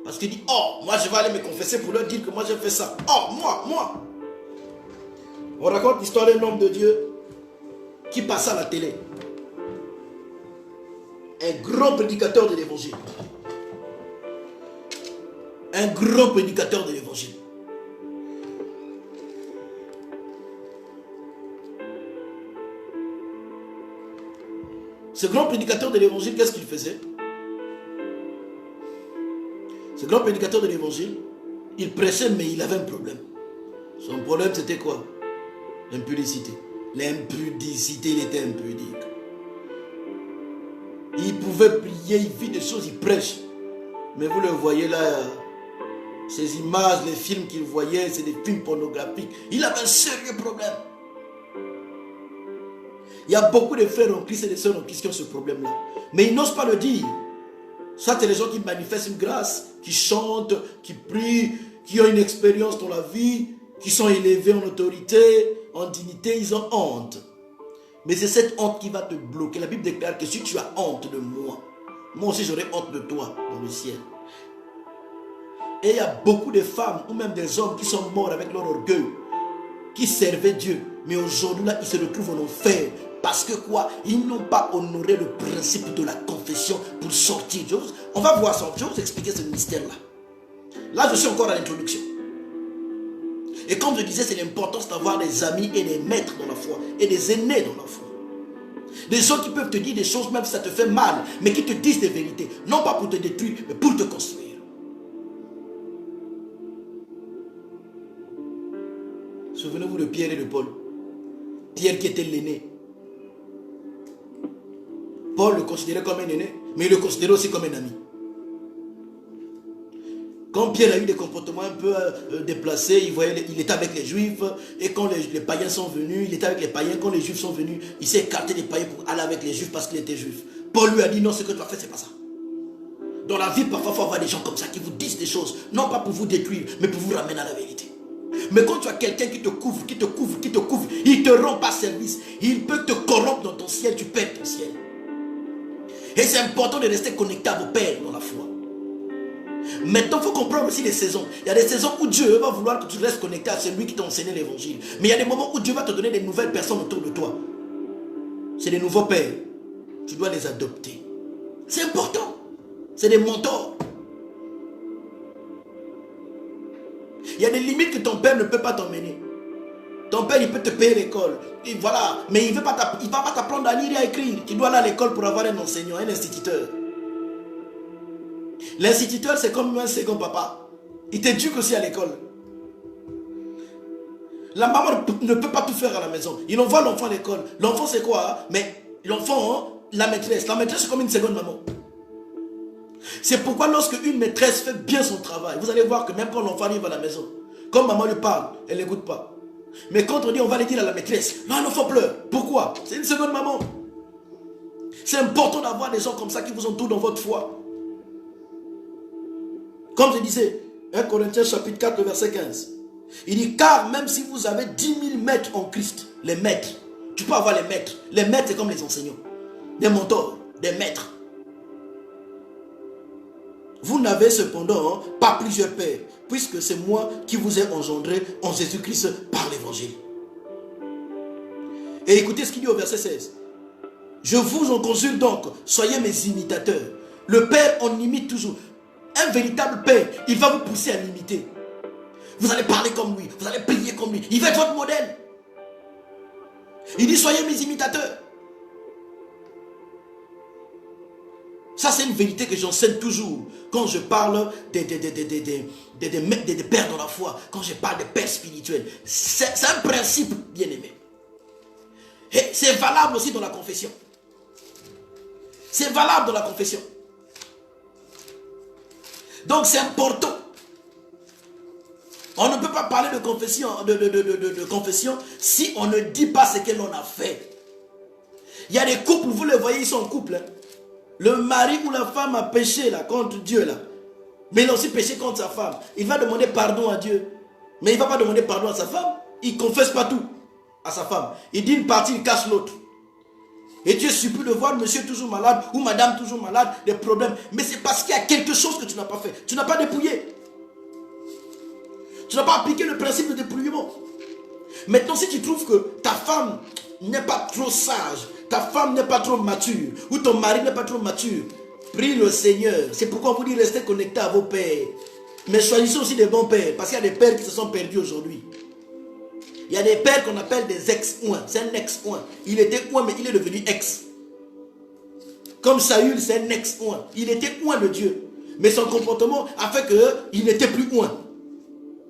Parce qu'il dit, oh, moi je vais aller me confesser pour leur dire que moi j'ai fait ça. Oh, moi. On raconte l'histoire d'un homme de Dieu qui passe à la télé. Un grand prédicateur de l'évangile. Un grand prédicateur de l'évangile. Ce grand prédicateur de l'évangile, qu'est-ce qu'il faisait? Ce grand prédicateur de l'évangile, il prêchait, mais il avait un problème. Son problème, c'était quoi? L'impudicité. L'impudicité, il était impudique. Il pouvait prier, il vit des choses, il prêche. Mais vous le voyez là, ces images, les films qu'il voyait, c'est des films pornographiques. Il avait un sérieux problème. Il y a beaucoup de frères en Christ et de sœurs en Christ qui ont ce problème-là. Mais ils n'osent pas le dire. Ça, c'est les gens qui manifestent une grâce, qui chantent, qui prient, qui ont une expérience dans la vie, qui sont élevés en autorité, en dignité, ils ont honte. Mais c'est cette honte qui va te bloquer. La Bible déclare que si tu as honte de moi, moi aussi j'aurai honte de toi dans le ciel. Et il y a beaucoup de femmes ou même des hommes qui sont morts avec leur orgueil, qui servaient Dieu. Mais aujourd'hui là, ils se retrouvent en enfer. Parce que quoi? Ils n'ont pas honoré le principe de la confession pour sortir. On va voir ça. Je vais vous expliquer ce mystère-là. Là, je suis encore à l'introduction. Et comme je disais, c'est l'importance d'avoir des amis et des maîtres dans la foi. Et des aînés dans la foi. Des gens qui peuvent te dire des choses, même si ça te fait mal, mais qui te disent des vérités. Non pas pour te détruire, mais pour te construire. Souvenez-vous de Pierre et de Paul. Pierre qui était l'aîné. Paul le considérait comme un aîné, mais il le considérait aussi comme un ami. Quand Pierre a eu des comportements un peu déplacés, il était avec les Juifs, et quand les païens sont venus, il était avec les païens. Quand les Juifs sont venus, il s'est écarté des païens pour aller avec les Juifs parce qu'il était Juif. Paul lui a dit non, ce que tu as fait, c'est pas ça. Dans la vie, parfois, il faut avoir des gens comme ça qui vous disent des choses, non pas pour vous détruire, mais pour vous ramener à la vérité. Mais quand tu as quelqu'un qui te couvre, qui te couvre, qui te couvre, il ne te rend pas service, il peut te corrompre dans ton ciel, tu perds ton ciel. Et c'est important de rester connecté à vos pères dans la foi. Maintenant, il faut comprendre aussi les saisons. Il y a des saisons où Dieu va vouloir que tu restes connecté à celui qui t'a enseigné l'évangile. Mais il y a des moments où Dieu va te donner des nouvelles personnes autour de toi. C'est des nouveaux pères. Tu dois les adopter. C'est important. C'est des mentors. Il y a des limites que ton père ne peut pas t'emmener. Ton père, il peut te payer l'école. Voilà. Mais il ne va pas t'apprendre à lire et à écrire. Tu dois aller à l'école pour avoir un enseignant, un instituteur. L'instituteur, c'est comme un second papa. Il t'éduque aussi à l'école. La maman ne peut pas tout faire à la maison. Il envoie l'enfant à l'école. L'enfant, c'est quoi? Mais l'enfant, la maîtresse. La maîtresse, c'est comme une seconde maman. C'est pourquoi lorsque une maîtresse fait bien son travail, vous allez voir que même quand l'enfant arrive à la maison, quand maman lui parle, elle n'écoute pas. Mais quand on dit on va aller dire à la maîtresse, là l'enfant pleure. Pourquoi? C'est une seconde maman. C'est important d'avoir des gens comme ça qui vous entourent dans votre foi. Comme je disais, 1 Corinthiens chapitre 4 verset 15. Il dit car même si vous avez 10 000 maîtres en Christ, les maîtres, tu peux avoir les maîtres. Les maîtres c'est comme les enseignants, des mentors, des maîtres. Vous n'avez cependant pas plusieurs pères, puisque c'est moi qui vous ai engendré en Jésus-Christ par l'évangile. Et écoutez ce qu'il dit au verset 16. Je vous en conjure donc, soyez mes imitateurs. Le Père, on imite toujours. Un véritable Père, il va vous pousser à l'imiter. Vous allez parler comme lui, vous allez prier comme lui. Il va être votre modèle. Il dit, soyez mes imitateurs. Ça, c'est une vérité que j'enseigne toujours. Quand je parle des pères dans la foi, quand je parle des pères spirituels. C'est un principe, bien aimé. Et c'est valable aussi dans la confession. C'est valable dans la confession. Donc, c'est important. On ne peut pas parler de confession, de confession si on ne dit pas ce que l'on a fait. Il y a des couples, vous les voyez, ils sont en couple. Hein. Le mari ou la femme a péché là, contre Dieu là. Mais il a aussi péché contre sa femme. Il va demander pardon à Dieu. Mais il ne va pas demander pardon à sa femme. Il ne confesse pas tout à sa femme. Il dit une partie, il cache l'autre. Et tu es surpris de voir monsieur toujours malade ou madame toujours malade, des problèmes. Mais c'est parce qu'il y a quelque chose que tu n'as pas fait. Tu n'as pas dépouillé. Tu n'as pas appliqué le principe de dépouillement. Maintenant, si tu trouves que ta femme n'est pas trop sage, ta femme n'est pas trop mature, ou ton mari n'est pas trop mature, prie le Seigneur. C'est pourquoi on vous dit restez connectés à vos pères. Mais choisissez aussi des bons pères, parce qu'il y a des pères qui se sont perdus aujourd'hui. Il y a des pères qu'on appelle des ex-oins. C'est un ex-oin. Il était oin, mais il est devenu ex. Comme Saül, c'est un ex-oin. Il était oin de Dieu. Mais son comportement a fait qu'il n'était plus oin.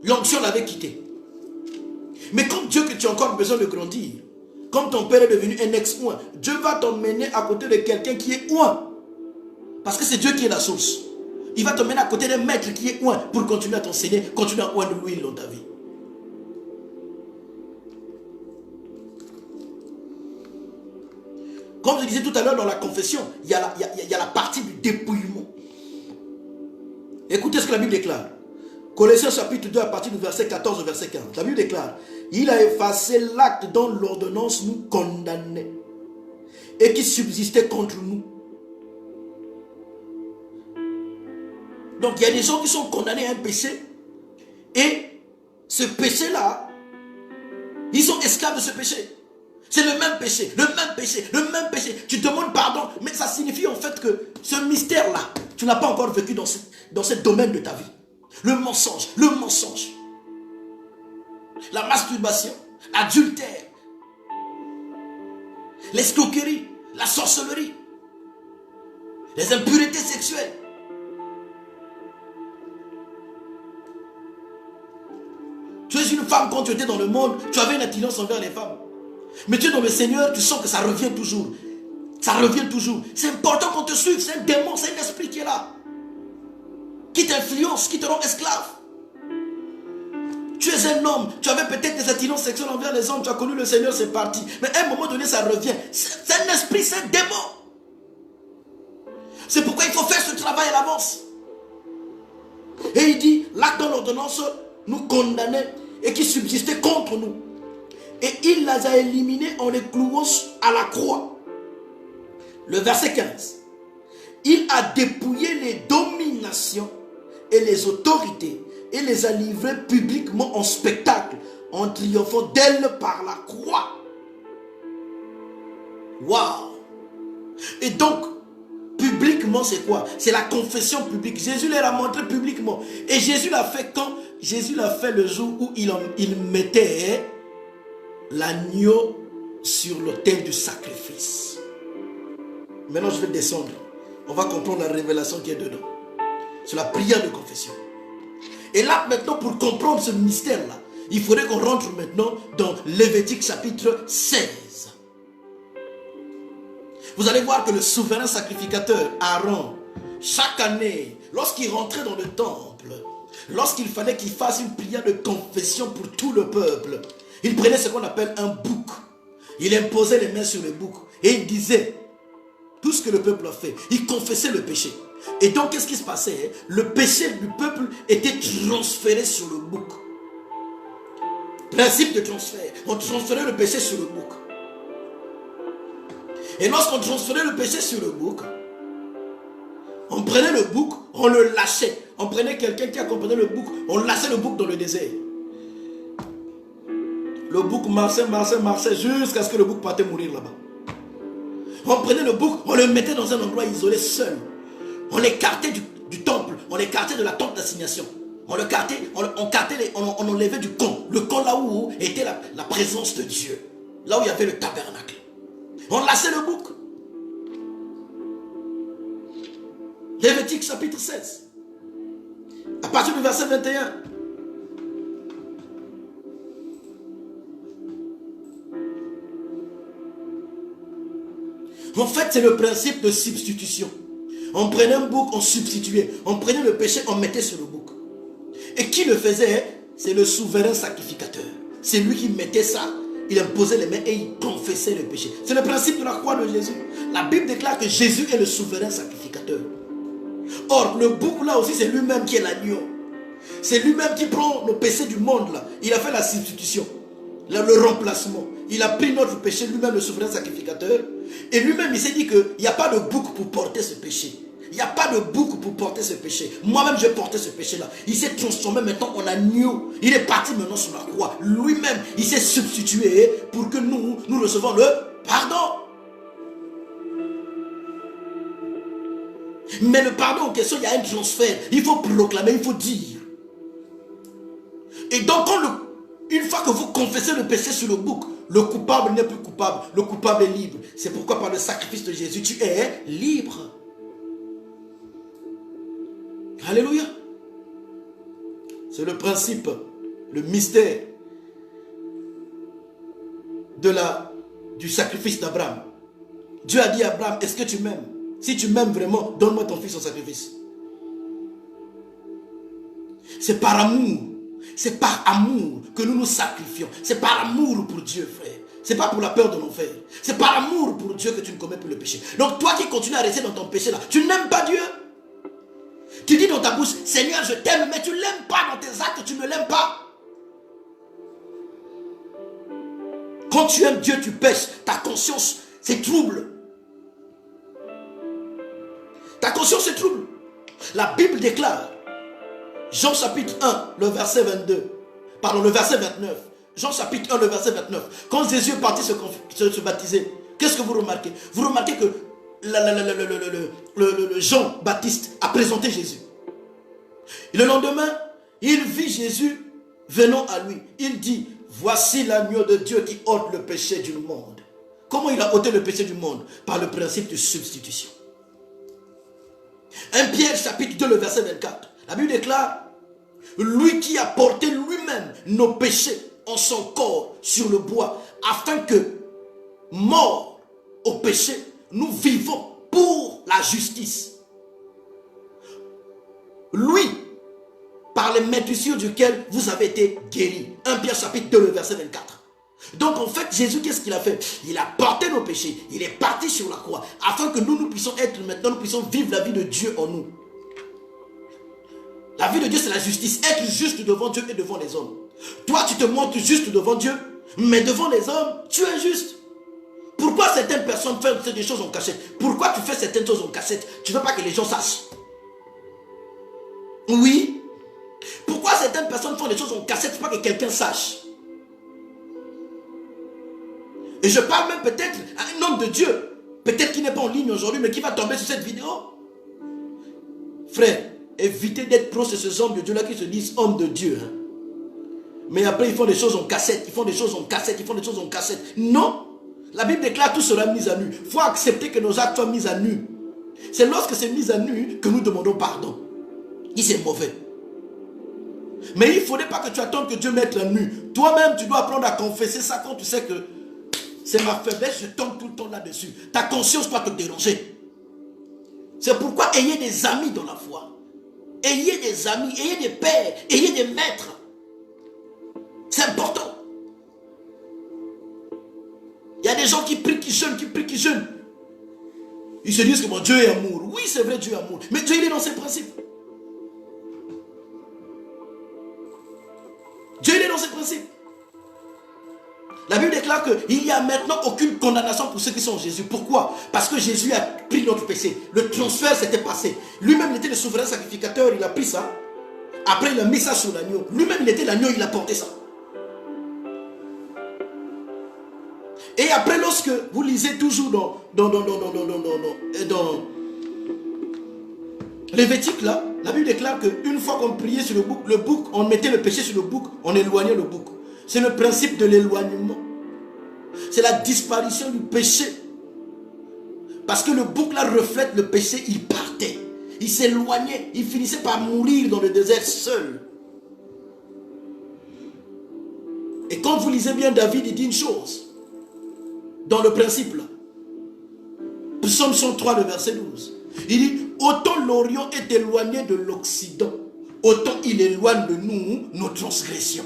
L'onction l'avait quitté. Mais comme Dieu que tu as encore besoin de grandir, comme ton père est devenu un ex-oin, Dieu va t'emmener à côté de quelqu'un qui est oin. Parce que c'est Dieu qui est la source. Il va te mener à côté d'un maître qui est oint pour continuer à t'enseigner, continuer à oindre l'huile dans ta vie. Comme je disais tout à l'heure dans la confession, il y a la partie du dépouillement. Écoutez ce que la Bible déclare. Colossiens chapitre 2 à partir du verset 14 au verset 15. La Bible déclare: il a effacé l'acte dont l'ordonnance nous condamnait et qui subsistait contre nous. Donc il y a des gens qui sont condamnés à un péché et ce péché-là, ils sont esclaves de ce péché. C'est le même péché, le même péché, le même péché. Tu demandes pardon, mais ça signifie en fait que ce mystère-là, tu n'as pas encore vécu dans ce domaine de ta vie. Le mensonge, la masturbation, l'adultère, l'escroquerie, la sorcellerie, les impuretés sexuelles. Tu es une femme, quand tu étais dans le monde, tu avais une attirance envers les femmes. Mais tu es dans le Seigneur, tu sens que ça revient toujours. Ça revient toujours. C'est important qu'on te suive. C'est un démon, c'est un esprit qui est là. Qui t'influence, qui te rend esclave. Tu es un homme, tu avais peut-être des attirances sexuelles envers les hommes, tu as connu le Seigneur, c'est parti. Mais à un moment donné, ça revient. C'est un esprit, c'est un démon. C'est pourquoi il faut faire ce travail à l'avance. Et il dit, l'acte de l'ordonnance nous condamnait et qui subsistait contre nous. Et il les a éliminés en les clouant à la croix. Le verset 15. Il a dépouillé les dominations et les autorités et les a livrées publiquement en spectacle en triomphant d'elles par la croix. Waouh! Et donc, publiquement, c'est quoi? C'est la confession publique. Jésus leur a montré publiquement. Et Jésus l'a fait quand? Jésus l'a fait le jour où il mettait l'agneau sur l'autel du sacrifice. Maintenant, je vais descendre. On va comprendre la révélation qui est dedans. C'est la prière de confession. Et là, maintenant, pour comprendre ce mystère-là, il faudrait qu'on rentre maintenant dans Lévitique chapitre 16. Vous allez voir que le souverain sacrificateur, Aaron, chaque année, lorsqu'il rentrait dans le temple, lorsqu'il fallait qu'il fasse une prière de confession pour tout le peuple, il prenait ce qu'on appelle un bouc. Il imposait les mains sur le bouc et il disait tout ce que le peuple a fait. Il confessait le péché. Et donc, qu'est-ce qui se passait? Le péché du peuple était transféré sur le bouc. Principe de transfert. On transférait le péché sur le bouc. Et lorsqu'on transférait le péché sur le bouc, on prenait le bouc, on le lâchait. On prenait quelqu'un qui accompagnait le bouc, on lâchait le bouc dans le désert. Le bouc marchait jusqu'à ce que le bouc partait mourir là-bas. On prenait le bouc, on le mettait dans un endroit isolé seul. On l'écartait du temple, on l'écartait de la tente d'assignation. On enlevait du camp. Le camp là où était la présence de Dieu. Là où il y avait le tabernacle. On lâchait le bouc. Lévitique chapitre 16. À partir du verset 21. En fait, c'est le principe de substitution. On prenait un bouc, on substituait. On prenait le péché, on mettait sur le bouc. Et qui le faisait? C'est le souverain sacrificateur. C'est lui qui mettait ça. Il imposait les mains et il confessait le péché. C'est le principe de la croix de Jésus. La Bible déclare que Jésus est le souverain sacrificateur. Or, le bouc là aussi, c'est lui-même qui est l'agneau. C'est lui-même qui prend le péché du monde là. Il a fait la substitution, le remplacement. Il a pris notre péché, lui-même le souverain sacrificateur. Et lui-même, il s'est dit qu'il n'y a pas de bouc pour porter ce péché. Il n'y a pas de bouc pour porter ce péché. Moi-même, je portais ce péché-là. Il s'est transformé maintenant en agneau. Il est parti maintenant sur la croix. Lui-même, il s'est substitué pour que nous recevons le pardon. Mais le pardon en question, il y a un transfert. Il faut proclamer, il faut dire. Et donc, une fois que vous confessez le péché sur le bouc, le coupable n'est plus coupable. Le coupable est libre. C'est pourquoi par le sacrifice de Jésus, tu es libre. Alléluia. C'est le principe, le mystère du sacrifice d'Abraham. Dieu a dit à Abraham, est-ce que tu m'aimes? Si tu m'aimes vraiment, donne-moi ton fils en sacrifice. C'est par amour. C'est par amour que nous nous sacrifions. C'est par amour pour Dieu, frère. C'est pas pour la peur de l'enfer. C'est par amour pour Dieu que tu ne commets plus le péché. Donc toi qui continues à rester dans ton péché là, tu n'aimes pas Dieu. Tu dis dans ta bouche, Seigneur, je t'aime, mais tu ne l'aimes pas dans tes actes, tu ne l'aimes pas. Quand tu aimes Dieu, tu pêches. Ta conscience, c'est trouble. Ta conscience, c'est trouble. La Bible déclare, Jean chapitre 1, le verset 22. Pardon, le verset 29. Jean chapitre 1, le verset 29. Quand Jésus est parti se baptiser, qu'est-ce que vous remarquez? Vous remarquez que le Jean-Baptiste a présenté Jésus. Et le lendemain, il vit Jésus venant à lui. Il dit, voici l'agneau de Dieu qui ôte le péché du monde. Comment il a ôté le péché du monde? Par le principe de substitution. 1 Pierre chapitre 2, le verset 24. La Bible déclare, lui qui a porté lui-même nos péchés en son corps sur le bois, afin que, mort au péché, nous vivons pour la justice. Lui, par les meurtrissures duquel vous avez été guéris. 1 Pierre chapitre 2, le verset 24. Donc en fait, Jésus, qu'est-ce qu'il a fait? Il a porté nos péchés, il est parti sur la croix, afin que nous puissions être maintenant, nous puissions vivre la vie de Dieu en nous. La vie de Dieu, c'est la justice. Être juste devant Dieu et devant les hommes. Toi, tu te montres juste devant Dieu, mais devant les hommes, tu es juste. Pourquoi certaines personnes font des choses en cachette? Pourquoi tu fais certaines choses en cachette? Tu ne veux pas que les gens sachent. Oui. Pourquoi certaines personnes font des choses en cachette pour pas que quelqu'un sache? Et je parle même peut-être à un homme de Dieu, peut-être qui n'est pas en ligne aujourd'hui, mais qui va tomber sur cette vidéo. Frère, évitez d'être proche de ces hommes de Dieu là qui se disent hommes de Dieu. Hein. Mais après ils font des choses en cassette, ils font des choses en cassette, ils font des choses en cassette. Non, la Bible déclare tout sera mis à nu. Il faut accepter que nos actes soient mis à nu. C'est lorsque c'est mis à nu que nous demandons pardon. Si c'est mauvais. Mais il ne faudrait pas que tu attendes que Dieu mette à nu. Toi-même, tu dois apprendre à confesser ça quand tu sais que c'est ma faiblesse, je tombe tout le temps là-dessus. Ta conscience doit te déranger. C'est pourquoi ayez des amis dans la foi. Ayez des amis, ayez des pères, ayez des maîtres. C'est important. Il y a des gens qui prient, qui jeûnent, qui prient, qui jeûnent. Ils se disent que mon Dieu est amour. Oui, c'est vrai, Dieu est amour. Mais Dieu, il est dans ses principes. Dieu, il est dans ses principes. La Bible déclare qu'il n'y a maintenant aucune condamnation pour ceux qui sont en Jésus. Pourquoi? Parce que Jésus a pris notre péché. Le transfert s'était passé. Lui-même, il était le souverain sacrificateur. Il a pris ça. Après, il a mis ça sur l'agneau. Lui-même, il était l'agneau. Il a porté ça. Et après, lorsque vous lisez toujours dans Lévitique, là, la Bible déclare qu'une fois qu'on priait sur le bouc, on mettait le péché sur le bouc, on éloignait le bouc. C'est le principe de l'éloignement. C'est la disparition du péché. Parce que le bouc là reflète le péché, il partait. Il s'éloignait. Il finissait par mourir dans le désert seul. Et quand vous lisez bien David, il dit une chose. Dans le principe là. Psaume 103, le verset 12. Il dit, autant l'Orient est éloigné de l'Occident, autant il éloigne de nous nos transgressions.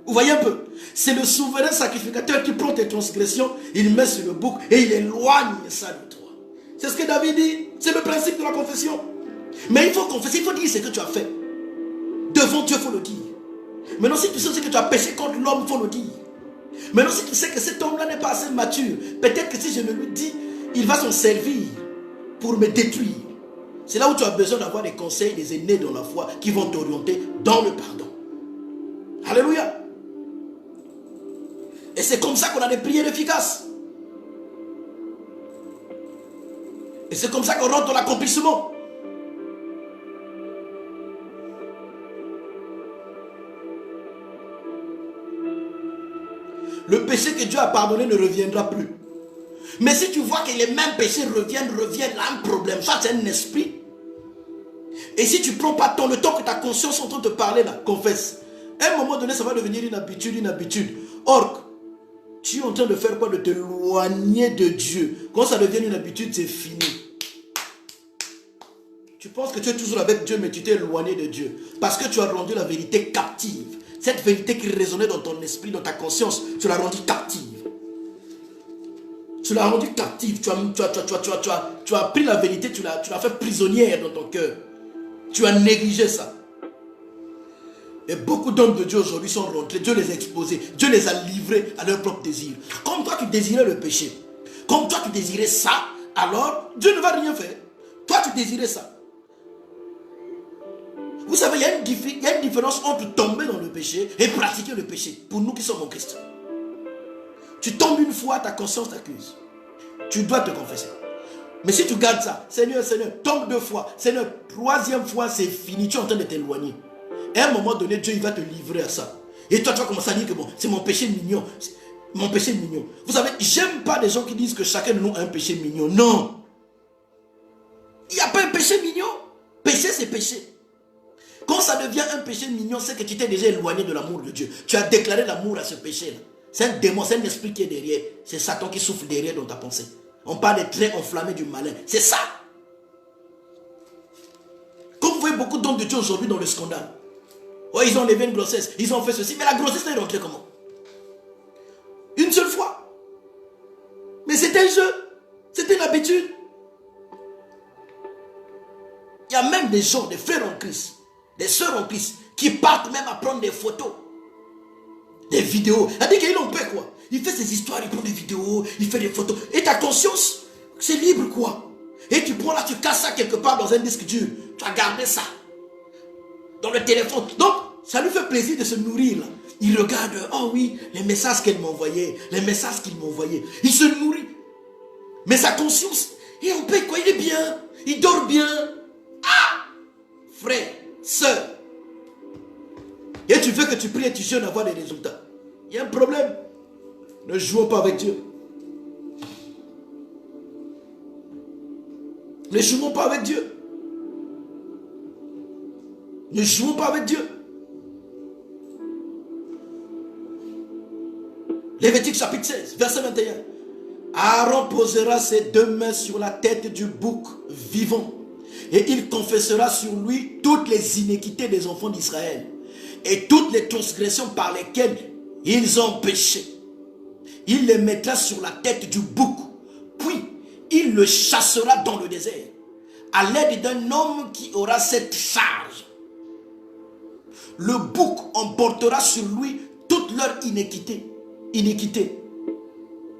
Vous voyez un peu? C'est le souverain sacrificateur qui prend tes transgressions, il met sur le bouc et il éloigne ça de toi. C'est ce que David dit. C'est le principe de la confession. Mais il faut confesser, il faut dire ce que tu as fait. Devant Dieu, il faut le dire. Maintenant, si tu sais que tu as péché contre l'homme, il faut le dire. Maintenant, si tu sais que cet homme-là n'est pas assez mature, peut-être que si je ne lui dis, il va s'en servir pour me détruire. C'est là où tu as besoin d'avoir des conseils des aînés dans la foi qui vont t'orienter dans le pardon. Alléluia. Et c'est comme ça qu'on a des prières efficaces. Et c'est comme ça qu'on rentre dans l'accomplissement. Le péché que Dieu a pardonné ne reviendra plus. Mais si tu vois que les mêmes péchés reviennent, là, un problème. Ça, c'est un esprit. Et si tu ne prends pas le temps que ta conscience est en train de te parler, là, confesse. À un moment donné, ça va devenir une habitude. Or, tu es en train de faire quoi? De t'éloigner de Dieu. Quand ça devient une habitude, c'est fini. Tu penses que tu es toujours avec Dieu, mais tu t'es éloigné de Dieu. Parce que tu as rendu la vérité captive. Cette vérité qui résonnait dans ton esprit, dans ta conscience, tu l'as rendue captive. Tu l'as rendue captive. Tu as pris la vérité, tu l'as fait prisonnière dans ton cœur. Tu as négligé ça. Et beaucoup d'hommes de Dieu aujourd'hui sont rentrés. Dieu les a exposés. Dieu les a livrés à leur propre désir. Comme toi, tu désirais le péché. Comme toi, tu désirais ça. Alors, Dieu ne va rien faire. Toi, tu désirais ça. Vous savez, il y a une différence entre tomber dans le péché et pratiquer le péché. Pour nous qui sommes en Christ. Tu tombes une fois, ta conscience t'accuse. Tu dois te confesser. Mais si tu gardes ça, Seigneur, tombe 2 fois. Seigneur, 3e fois, c'est fini. Tu es en train de t'éloigner. Et à un moment donné, Dieu il va te livrer à ça. Et toi, tu vas commencer à dire que bon, c'est mon péché mignon. Mon péché mignon. Vous savez, j'aime pas les gens qui disent que chacun de nous a un péché mignon. Non. Il n'y a pas un péché mignon. Péché, c'est péché. Quand ça devient un péché mignon, c'est que tu t'es déjà éloigné de l'amour de Dieu. Tu as déclaré l'amour à ce péché-là. C'est un démon, c'est un esprit qui est derrière. C'est Satan qui souffle derrière dans ta pensée. On parle des traits enflammés du malin. C'est ça. Comme vous voyez beaucoup d'hommes de Dieu aujourd'hui dans le scandale. Oh, ils ont enlevé une grossesse, ils ont fait ceci. Mais la grossesse est rentrée comment? Une seule fois. Mais c'était un jeu. C'était une habitude. Il y a même des gens, des frères en Christ, des sœurs en Christ, qui partent même à prendre des photos, des vidéos. C'est-à-dire qu'ils n'ont pas quoi. Il fait ses histoires, il prend des vidéos, il fait des photos. Et ta conscience, c'est libre quoi. Et tu prends là, tu casses ça quelque part dans un disque dur. Tu as gardé ça dans le téléphone. Donc, ça lui fait plaisir de se nourrir là. Il regarde, oh oui, les messages qu'elle m'envoyait, les messages qu'il m'envoyait. Il se nourrit. Mais sa conscience, et on paye quoi, il est bien, il dort bien. Ah, frère, sœur. Et tu veux que tu pries et tu jeûnes à avoir des résultats. Il y a un problème. Ne jouons pas avec Dieu. Ne jouons pas avec Dieu. Ne jouons pas avec Dieu. Lévitique chapitre 16, verset 21. Aaron posera ses 2 mains sur la tête du bouc vivant et il confessera sur lui toutes les iniquités des enfants d'Israël et toutes les transgressions par lesquelles ils ont péché. Il les mettra sur la tête du bouc, puis il le chassera dans le désert à l'aide d'un homme qui aura cette charge. Le bouc emportera sur lui toute leur iniquité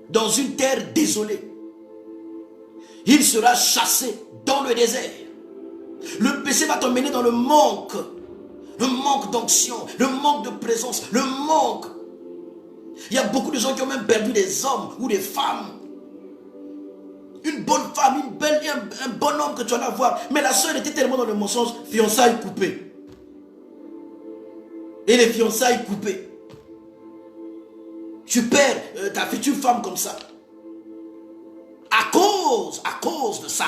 dans une terre désolée. Il sera chassé dans le désert. Le péché va t'emmener dans le manque d'onction, le manque de présence, le manque. Il y a beaucoup de gens qui ont même perdu des hommes ou des femmes. Une bonne femme, un bon homme que tu vas voir. Mais la soeur était tellement dans le mensonge, fiançailles coupées. Et les fiançailles coupées. Tu perds ta future femme comme ça. À cause de ça.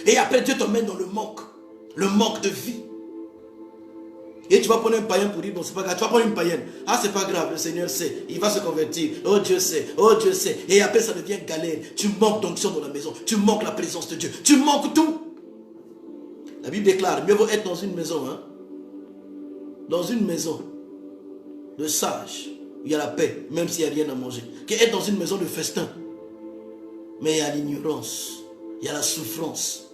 Et après Dieu t'emmène dans le manque de vie. Et tu vas prendre un païen pour dire, bon c'est pas grave, tu vas prendre une païenne. Ah c'est pas grave, le Seigneur sait, il va se convertir. Oh Dieu sait. Et après ça devient galère. Tu manques d'onction dans la maison, tu manques la présence de Dieu, tu manques tout. La Bible déclare, mieux vaut être dans une maison, dans une maison de sages, où il y a la paix, même s'il n'y a rien à manger, qu'être dans une maison de festin. Mais il y a l'ignorance, il y a la souffrance.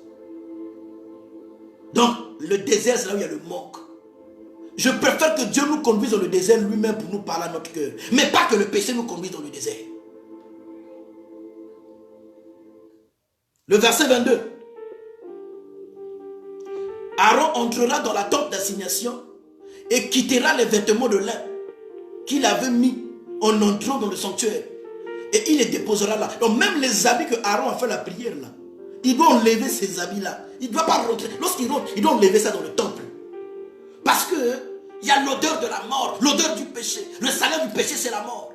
Donc, le désert, c'est là où il y a le manque. Je préfère que Dieu nous conduise dans le désert lui-même pour nous parler à notre cœur. Mais pas que le péché nous conduise dans le désert. Le verset 22. Aaron entrera dans la tente d'assignation et quittera les vêtements de lin qu'il avait mis en entrant dans le sanctuaire. Et il les déposera là. Donc même les habits que Aaron a fait la prière là, il doit enlever ces habits là. Il ne doit pas rentrer. Lorsqu'il rentre, il doit enlever ça dans le temple. Parce que il y a l'odeur de la mort, l'odeur du péché. Le salaire du péché, c'est la mort.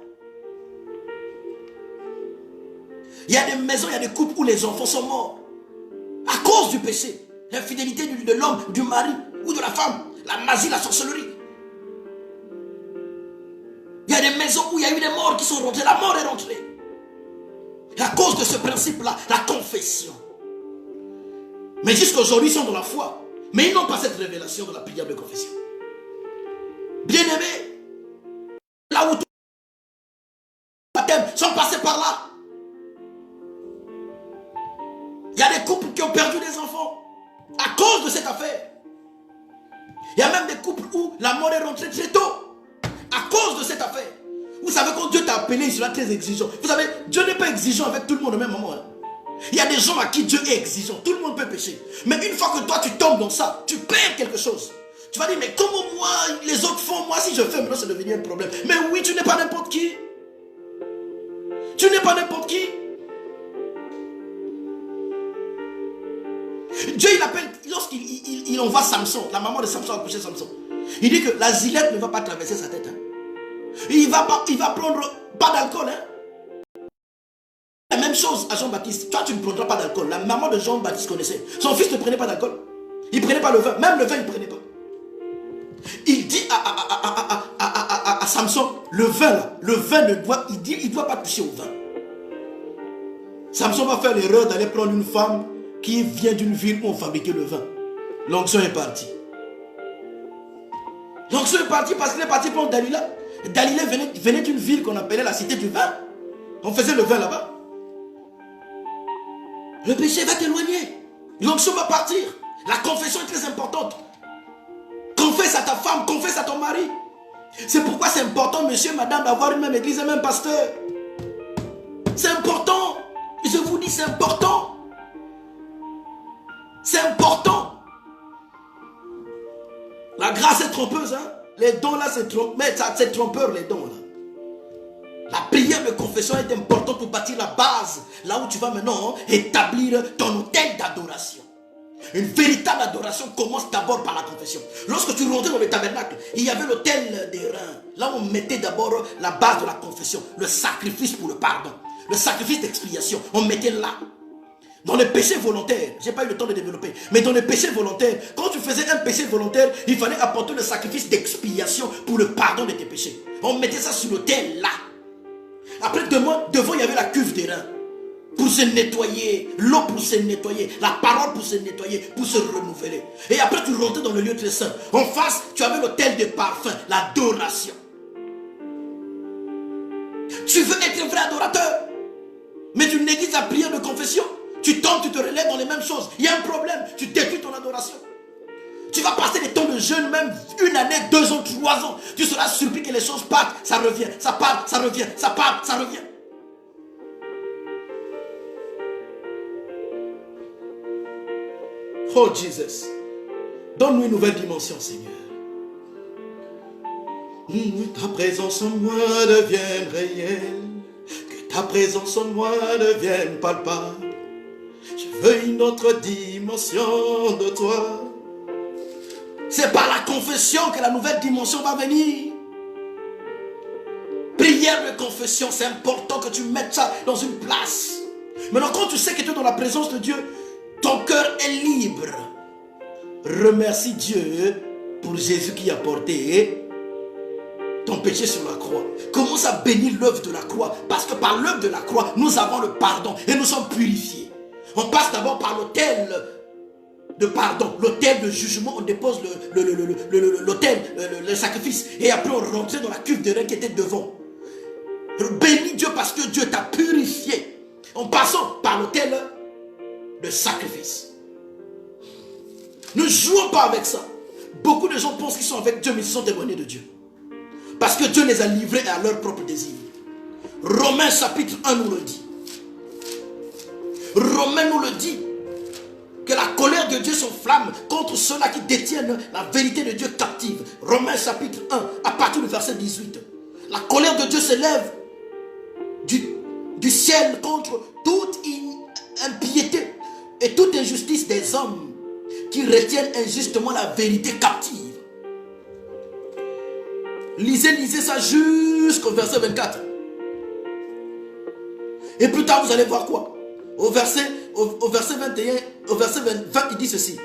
Il y a des maisons, il y a des couples où les enfants sont morts. À cause du péché. L'infidélité de l'homme, du mari ou de la femme. La magie, la sorcellerie. Il y a des maisons où il y a eu des morts qui sont rentrés. La mort est rentrée. Et à cause de ce principe-là, la confession. Mais jusqu'à aujourd'hui, ils sont dans la foi. Mais ils n'ont pas cette révélation de la prière de confession. Bien-aimés, là où tous les baptêmes sont passés par là. Il y a des couples qui ont perdu des enfants à cause de cette affaire. Il y a même des couples où la mort est rentrée très tôt à cause de cette affaire. Vous savez, quand Dieu t'a appelé, il sera très exigeant. Vous savez, Dieu n'est pas exigeant avec tout le monde au même moment. Hein. Il y a des gens à qui Dieu est exigeant. Tout le monde peut pécher. Mais une fois que toi, tu tombes dans ça, tu perds quelque chose. Tu vas dire, mais comment moi, les autres font, moi, si je fais, maintenant, c'est devenu un problème. Mais oui, tu n'es pas n'importe qui. Tu n'es pas n'importe qui. Dieu, il appelle, lorsqu'il envoie Samson, la maman de Samson a couché Samson. Il dit que la zilette ne va pas traverser sa tête. Hein. Il va prendre pas d'alcool. Hein. La même chose à Jean-Baptiste. Toi, tu ne prendras pas d'alcool. La maman de Jean-Baptiste connaissait. Son fils ne prenait pas d'alcool. Il ne prenait pas le vin. Même le vin, il ne prenait pas. Il dit à Samson, le vin là, il ne doit pas toucher au vin. Samson va faire l'erreur d'aller prendre une femme qui vient d'une ville où on fabriquait le vin. L'onction est partie. L'onction est partie parce qu'il est parti prendre Dalila. Dalila venait d'une ville qu'on appelait la cité du vin. On faisait le vin là-bas. Le péché va t'éloigner. L'onction va partir. La confession est très importante. Confesse à ta femme, confesse à ton mari. C'est pourquoi c'est important, monsieur, madame, d'avoir une même église et même pasteur. C'est important. Je vous dis, c'est important. C'est important. La grâce est trompeuse, hein. Les dons là, c'est trompeur, les dons là. La prière de confession est importante pour bâtir la base. Là où tu vas maintenant établir ton autel d'adoration. Une véritable adoration commence d'abord par la confession. Lorsque tu rentrais dans le tabernacle, il y avait l'autel des reins. Là où on mettait d'abord la base de la confession. Le sacrifice pour le pardon. Le sacrifice d'expiation. On mettait là. Dans les péchés volontaires, je n'ai pas eu le temps de développer, mais dans les péchés volontaires, quand tu faisais un péché volontaire, il fallait apporter le sacrifice d'expiation pour le pardon de tes péchés. On mettait ça sur l'autel là. Après, devant, il y avait la cuve des reins pour se nettoyer, l'eau pour se nettoyer, la parole pour se nettoyer, pour se renouveler. Et après, tu rentrais dans le lieu très saint. En face, tu avais l'autel des parfums, l'adoration. Tu veux être un vrai adorateur, mais tu négliges la prière de confession. Tu tombes, tu te relèves dans les mêmes choses. Il y a un problème, tu détruis ton adoration. Tu vas passer des temps de jeûne, même 1 année, 2 ans, 3 ans. Tu seras surpris que les choses partent, ça revient, ça part, ça revient, ça part, ça revient. Oh Jesus, donne-nous une nouvelle dimension, Seigneur. Ta présence en moi devienne réelle. Que ta présence en moi devienne palpable. Je veux une autre dimension de toi. C'est par la confession que la nouvelle dimension va venir. Prière de confession, c'est important que tu mettes ça dans une place. Maintenant, quand tu sais que tu es dans la présence de Dieu, ton cœur est libre. Remercie Dieu pour Jésus qui a porté ton péché sur la croix. Commence à bénir l'œuvre de la croix. Parce que par l'œuvre de la croix, nous avons le pardon et nous sommes purifiés. On passe d'abord par l'autel de pardon, l'autel de jugement, on dépose l'autel, le sacrifice. Et après on rentre dans la cuve de rein qui était devant. Bénis Dieu parce que Dieu t'a purifié. En passant par l'autel de sacrifice. Ne jouons pas avec ça. Beaucoup de gens pensent qu'ils sont avec Dieu, mais ils sont éloignés de Dieu. Parce que Dieu les a livrés à leur propre désir. Romains chapitre 1 nous le dit. Romains nous le dit. Que la colère de Dieu s'enflamme contre ceux-là qui détiennent la vérité de Dieu captive. Romains chapitre 1, à partir du verset 18. La colère de Dieu s'élève du ciel contre toute impiété et toute injustice des hommes qui retiennent injustement la vérité captive. Lisez ça jusqu'au verset 24. Et plus tard, vous allez voir quoi? Au verset 21, au verset 20, il dit ceci.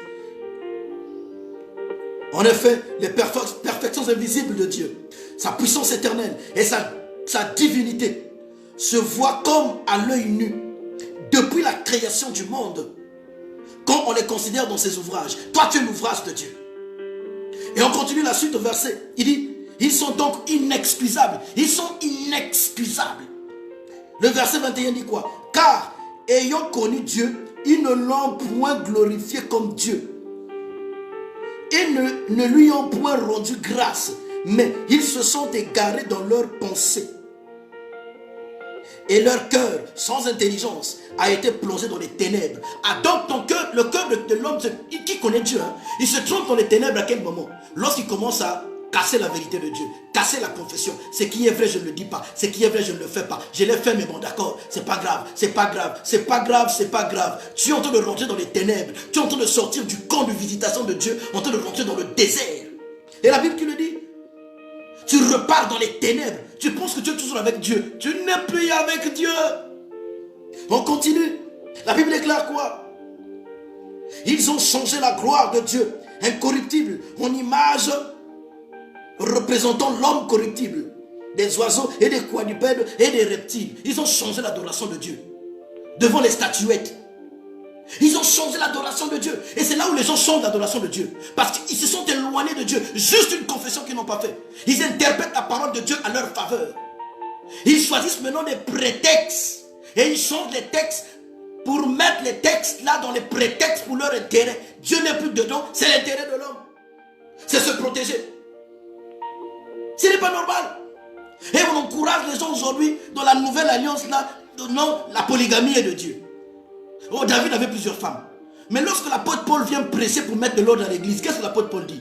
En effet, les perfections invisibles de Dieu, sa puissance éternelle et sa divinité se voient comme à l'œil nu depuis la création du monde. quand on les considère dans ses ouvrages. Toi, tu es l'ouvrage de Dieu. Et on continue la suite au verset. Il dit, ils sont donc inexcusables. Ils sont inexcusables. Le verset 21 dit quoi? Car, ayant connu Dieu, ils ne l'ont point glorifié comme Dieu. Et ne lui ont point rendu grâce. Mais ils se sont égarés dans leurs pensées. Et leur cœur, sans intelligence, a été plongé dans les ténèbres. Ah, donc ton cœur, le cœur de l'homme qui connaît Dieu, hein, il se trompe dans les ténèbres à quel moment? Lorsqu'il commence à casser la vérité de Dieu, casser la confession. Ce qui est vrai, je ne le dis pas. Ce qui est vrai, je ne le fais pas. Je l'ai fait, mais bon, d'accord, c'est pas grave, c'est pas grave, c'est pas grave, c'est pas grave. Tu es en train de rentrer dans les ténèbres. Tu es en train de sortir du camp de visitation de Dieu, en train de rentrer dans le désert. Et la Bible qui le dit. Tu repars dans les ténèbres. Tu penses que tu es toujours avec Dieu. Tu n'es plus avec Dieu. On continue. La Bible déclare quoi? Ils ont changé la gloire de Dieu, incorruptible, en image représentant l'homme corruptible, des oiseaux et des quadrupèdes et des reptiles. Ils ont changé l'adoration de Dieu devant les statuettes. Ils ont changé l'adoration de Dieu. Et c'est là où les gens changent l'adoration de Dieu. Parce qu'ils se sont éloignés de Dieu. Juste une confession qu'ils n'ont pas fait. Ils interprètent la parole de Dieu à leur faveur. Ils choisissent maintenant des prétextes. Et ils changent les textes pour mettre les textes là dans les prétextes pour leur intérêt. Dieu n'est plus dedans, c'est l'intérêt de l'homme. C'est se protéger. Ce n'est pas normal. Et on encourage les gens aujourd'hui dans la nouvelle alliance là. Non, la polygamie est de Dieu. Oh, David avait plusieurs femmes. Mais lorsque l'apôtre Paul vient presser pour mettre de l'ordre dans l'église, qu'est-ce que l'apôtre Paul dit?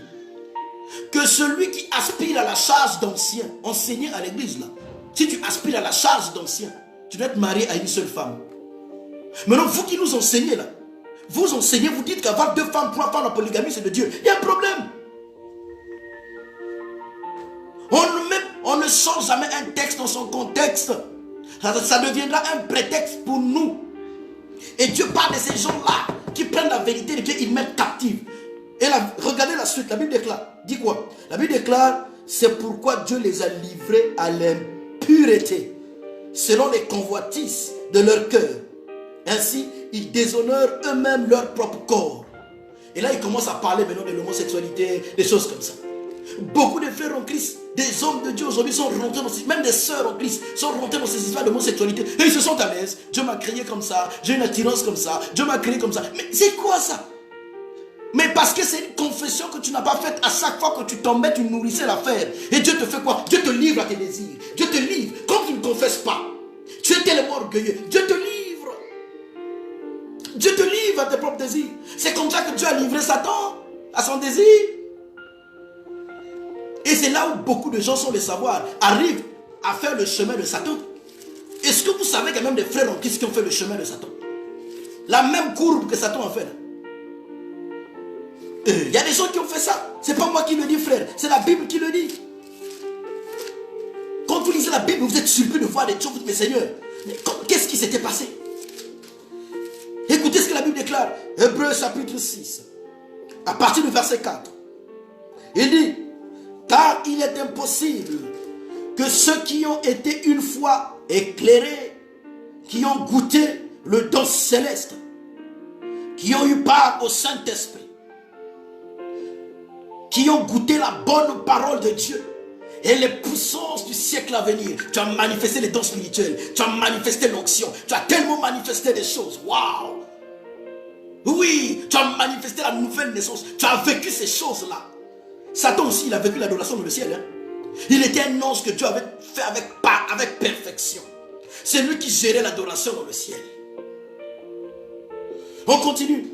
Que celui qui aspire à la charge d'ancien, enseigner à l'église là. Si tu aspires à la charge d'ancien, tu dois être marié à une seule femme. Maintenant, vous qui nous enseignez là, vous enseignez, vous dites qu'avoir 2 femmes, 3 femmes, la polygamie c'est de Dieu. Il y a un problème. On ne change jamais un texte dans son contexte. Ça deviendra un prétexte pour nous. Et Dieu parle de ces gens-là qui prennent la vérité de Dieu, ils mettent captive. Et là, regardez la suite, la Bible déclare. Dit quoi? La Bible déclare, c'est pourquoi Dieu les a livrés à l'impureté, selon les convoitises de leur cœur. Ainsi, ils déshonorent eux-mêmes leur propre corps. Et là, il commence à parler maintenant de l'homosexualité, des choses comme ça. Beaucoup de frères en Christ, des hommes de Dieu aujourd'hui sont rentrés dans ces, même des sœurs en Christ sont rentrés dans ces histoires d'homosexualité. Et ils se sont à l'aise. Dieu m'a créé comme ça, j'ai une attirance comme ça, Dieu m'a créé comme ça. Mais c'est quoi ça? Mais parce que c'est une confession que tu n'as pas faite. À chaque fois que tu tombais, tu nourrissais l'affaire. Et Dieu te fait quoi? Dieu te livre à tes désirs. Dieu te livre. Quand tu ne confesses pas, tu es tellement orgueilleux. Dieu te livre. Dieu te livre à tes propres désirs. C'est comme ça que Dieu a livré Satan à son désir. Et c'est là où beaucoup de gens, sans le savoir, arrivent à faire le chemin de Satan. Est-ce que vous savez qu'il y a même des frères en Christ qui ont fait le chemin de Satan? La même courbe que Satan a fait. Il y a des gens qui ont fait ça. C'est pas moi qui le dis, frère. C'est la Bible qui le dit. Quand vous lisez la Bible, vous êtes surpris de voir des choses. Vous dites, mais Seigneur, qu'est-ce qui s'était passé? Écoutez ce que la Bible déclare. Hébreux chapitre 6. À partir du verset 4. Il dit, car il est impossible que ceux qui ont été une fois éclairés, qui ont goûté le don céleste, qui ont eu part au Saint-Esprit, qui ont goûté la bonne parole de Dieu et les puissances du siècle à venir. Tu as manifesté les dons spirituels, tu as manifesté l'onction, tu as tellement manifesté des choses. Waouh! Oui, tu as manifesté la nouvelle naissance, tu as vécu ces choses-là. Satan aussi, il a vécu l'adoration dans le ciel. Hein? Il était un ange que Dieu avait fait avec perfection. C'est lui qui gérait l'adoration dans le ciel. On continue.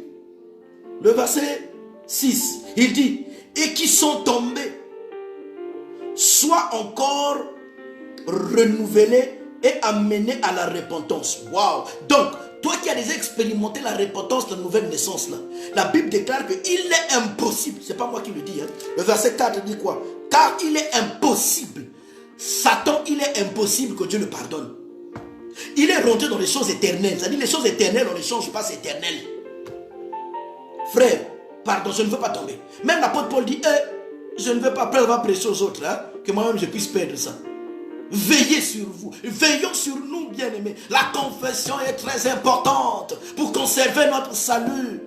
Le verset 6, il dit, et qui sont tombés, soient encore renouvelés et amenés à la repentance. Waouh! Donc, toi qui as déjà expérimenté la repentance, la nouvelle naissance, là, la Bible déclare qu'il est impossible, c'est pas moi qui le dis, hein. Le verset 4 dit quoi? Car il est impossible, Satan, il est impossible que Dieu le pardonne. Il est rentré dans les choses éternelles, c'est-à-dire les choses éternelles, on ne change pas, c'est éternel. Frère, pardon, je ne veux pas tomber. Même l'apôtre Paul dit, je ne veux pas, après on va prêcher aux autres, hein, que moi-même je puisse perdre ça. Veillez sur vous, veillons sur nous, bien-aimés. La confession est très importante pour conserver notre salut.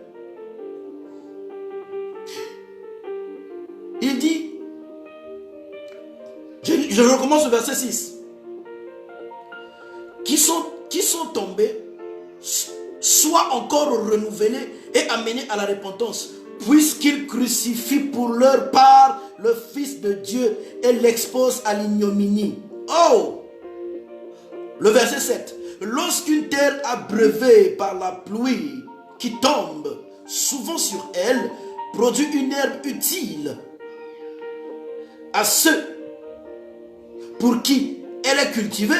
il dit, je recommence au verset 6, qui sont tombés, soient encore renouvelés et amenés à la repentance, puisqu'ils crucifient pour leur part le Fils de Dieu et l'exposent à l'ignominie. Oh! Le verset 7. Lorsqu'une terre abreuvée par la pluie qui tombe souvent sur elle, produit une herbe utile à ceux pour qui elle est cultivée,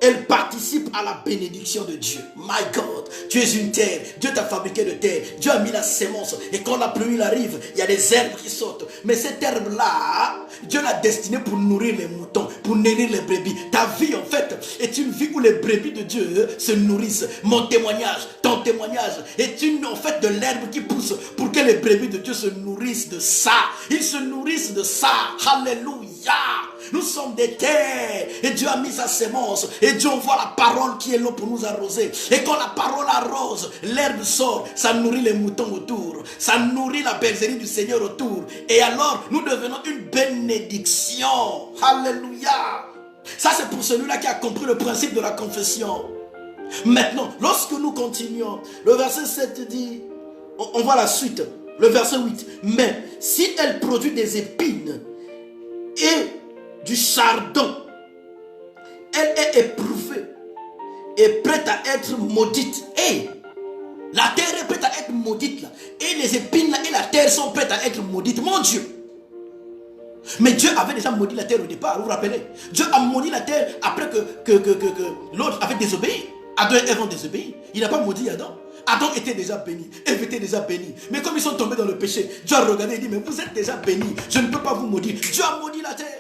elle participe à la bénédiction de Dieu. My God, tu es une terre. Dieu t'a fabriqué de terre. Dieu a mis la sémence. Et quand la pluie arrive, il y a des herbes qui sortent. Mais cette herbe-là, Dieu l'a destinée pour nourrir les moutons, pour nourrir les brebis. Ta vie, en fait, est une vie où les brebis de Dieu se nourrissent. Mon témoignage, ton témoignage est en fait de l'herbe qui pousse pour que les brebis de Dieu se nourrissent de ça. Ils se nourrissent de ça. Alléluia. Nous sommes des terres et Dieu a mis sa sémence et Dieu envoie la parole qui est là pour nous arroser. Et quand la parole arrose, l'herbe sort, ça nourrit les moutons autour, ça nourrit la bergerie du Seigneur autour. Et alors, nous devenons une bénédiction. Alléluia. Ça, c'est pour celui-là qui a compris le principe de la confession. Maintenant, lorsque nous continuons, le verset 7 dit, on voit la suite, le verset 8. Mais si elle produit des épines et du chardon, elle est éprouvée et prête à être maudite. Et la terre est prête à être maudite là. Et les épines là et la terre sont prêtes à être maudites. Mon Dieu. Mais Dieu avait déjà maudit la terre au départ, vous vous rappelez? Dieu a maudit la terre après que l'autre avait désobéi. Adam et Ève ont désobéi. Il n'a pas maudit Adam. Adam était déjà béni, Ève était déjà béni. Mais comme ils sont tombés dans le péché, Dieu a regardé et dit, mais vous êtes déjà bénis, je ne peux pas vous maudire. Dieu a maudit la terre.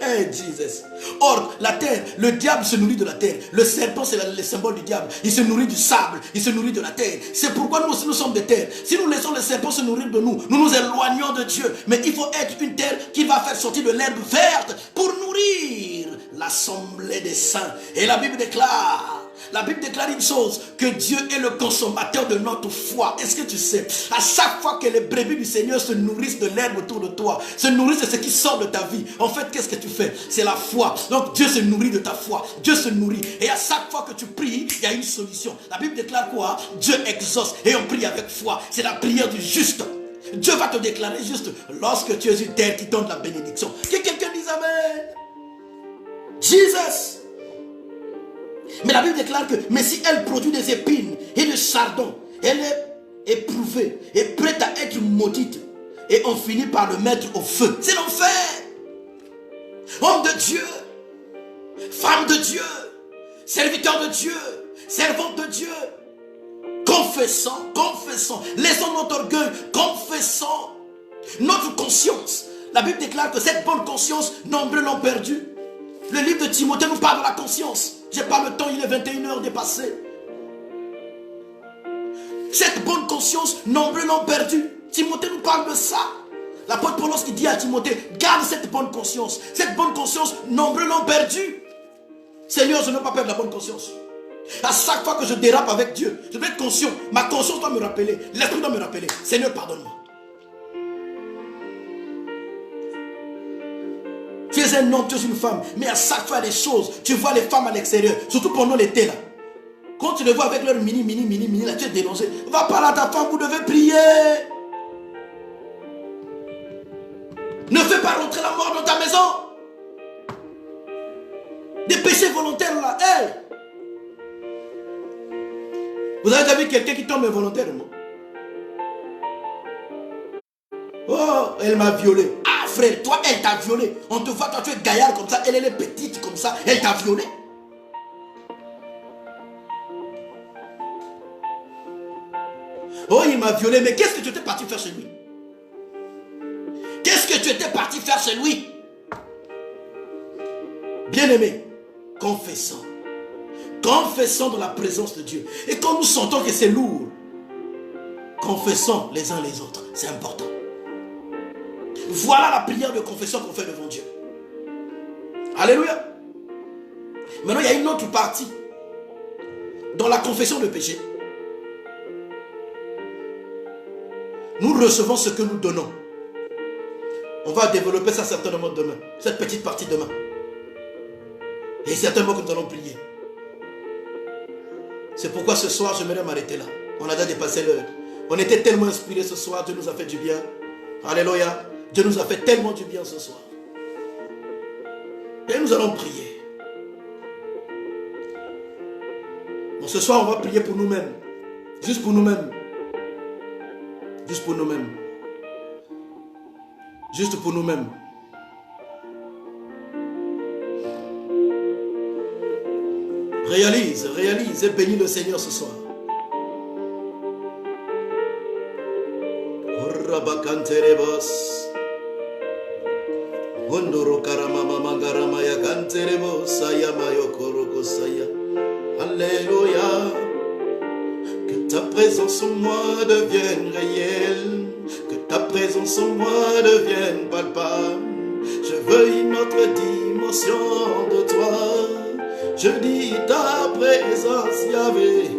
Hey Jesus. Or, la terre, le diable se nourrit de la terre. Le serpent, c'est le symbole du diable. Il se nourrit du sable, il se nourrit de la terre. C'est pourquoi nous aussi, nous sommes des terres. Si nous laissons le serpent se nourrir de nous, nous nous éloignons de Dieu. Mais il faut être une terre qui va faire sortir de l'herbe verte pour nourrir l'assemblée des saints. Et la Bible déclare une chose, que Dieu est le consommateur de notre foi. Est-ce que tu sais, à chaque fois que les brebis du Seigneur se nourrissent de l'herbe autour de toi, se nourrissent de ce qui sort de ta vie, en fait, qu'est-ce que tu fais? C'est la foi. Donc Dieu se nourrit de ta foi. Dieu se nourrit. Et à chaque fois que tu pries, il y a une solution. La Bible déclare quoi? Dieu exauce et on prie avec foi. C'est la prière du juste. Dieu va te déclarer juste lorsque tu es une terre qui donne la bénédiction. Que quelqu'un dise Amen. Jesus. Mais la Bible déclare que, mais si elle produit des épines et des chardons, elle est éprouvée et prête à être maudite. Et on finit par le mettre au feu. C'est l'enfer. Homme de Dieu, femme de Dieu, serviteur de Dieu, servante de Dieu. Confessons, laissons notre orgueil, confessons notre conscience. La Bible déclare que cette bonne conscience, nombreux l'ont perdue. Le livre de Timothée nous parle de la conscience. J'ai pas le temps, il est 21h dépassé. Cette bonne conscience, nombreux l'ont perdue. Timothée nous parle de ça. L'apôtre Paul, lorsqu'il dit à Timothée, garde cette bonne conscience. Cette bonne conscience, nombreux l'ont perdue. Seigneur, je ne veux pas perdre la bonne conscience. À chaque fois que je dérape avec Dieu, je dois être conscient. Ma conscience doit me rappeler. L'esprit doit me rappeler. Seigneur, pardonne-moi. Tu es un homme, tu es une femme. Mais à chaque fois, les choses, tu vois les femmes à l'extérieur. Surtout pendant l'été là. Quand tu les vois avec leur mini là, tu es dérangé. Va parler à ta femme, vous devez prier. Ne fais pas rentrer la mort dans ta maison. Des péchés volontaires là. Hey. Vous avez déjà vu quelqu'un qui tombe involontairement? Oh, elle m'a violé. Ah frère, toi elle t'a violé. On te voit, toi tu es gaillard comme ça, elle est petite comme ça, elle t'a violé. Oh, il m'a violé, mais qu'est-ce que tu étais parti faire chez lui? Qu'est-ce que tu étais parti faire chez lui? Bien-aimé, confessons. Confessons dans la présence de Dieu. Et quand nous sentons que c'est lourd, confessons les uns les autres. C'est important. Voilà la prière de confession qu'on fait devant Dieu. Alléluia. Maintenant, il y a une autre partie. Dans la confession de péché, nous recevons ce que nous donnons. On va développer ça certainement demain. Cette petite partie demain. Et certainement que nous allons prier. C'est pourquoi ce soir, je vais m'arrêter là. On a déjà dépassé l'heure. On était tellement inspirés ce soir. Dieu nous a fait du bien. Alléluia. Dieu nous a fait tellement du bien ce soir. Et nous allons prier. Bon, ce soir, on va prier pour nous-mêmes. Juste pour nous-mêmes. Juste pour nous-mêmes. Juste pour nous-mêmes. Réalise et bénis le Seigneur ce soir. Rabakanterebos. Ondoro karamama mangarama ya kanterebos sayamayo koroko saya. Alléluia. Que ta présence en moi devienne réelle. Que ta présence en moi devienne palpable. Je veux une autre dimension de toi. Je dis ta présence, Yahvé.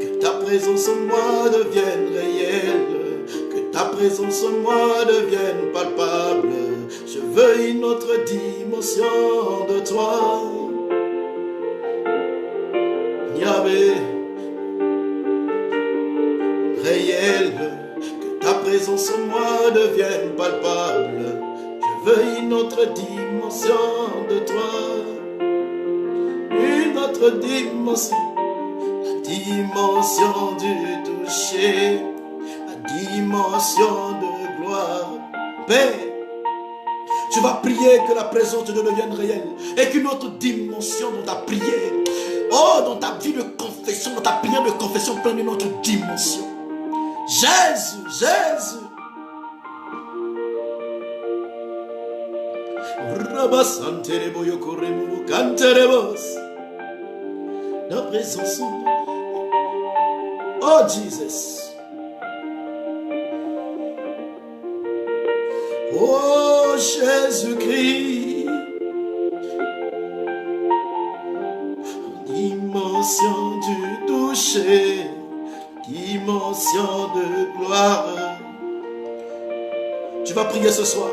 Que ta présence en moi devienne réelle. Que ta présence en moi devienne palpable. Je veux une autre dimension de toi. Yahvé. Réelle. Que ta présence en moi devienne palpable. Je veux une autre dimension de toi. Une autre dimension, la dimension du toucher, la dimension de gloire. Père, tu vas prier que la présence de Dieu devienne réelle et qu'une autre dimension dans ta prière, dans ta vie de confession, dans ta prière de confession, prenne une autre dimension. Jésus. La présence en moi. Oh Jesus. Oh Jésus-Christ. Dimension du toucher. Dimension de gloire. Tu vas prier ce soir.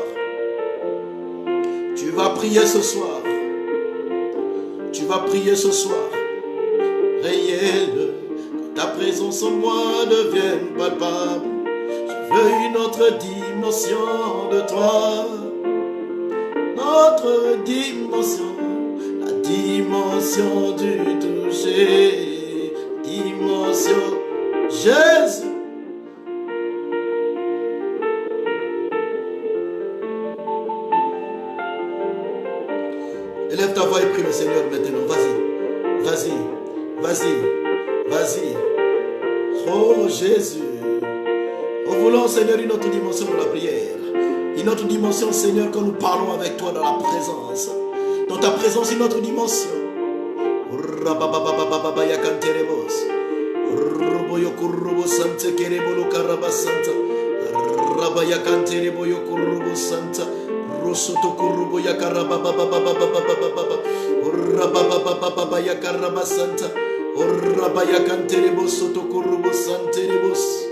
Tu vas prier ce soir. Tu vas prier ce soir. Réelle, que ta présence en moi devienne palpable. Je veux une autre dimension de toi. Notre dimension, la dimension du toucher. Dimension Jésus. Élève ta voix et prie le Seigneur maintenant. Vas-y. Oh Jésus. Nous voulons, Seigneur, une autre dimension de la prière. Une autre dimension, Seigneur, quand nous parlons avec toi dans la présence. Dans ta présence, une autre dimension. Rosoto kurubo ya karaba baba baba baba baba oraba baba baba ya karaba santa oraba ya kanterebo soto kurubo santerebos.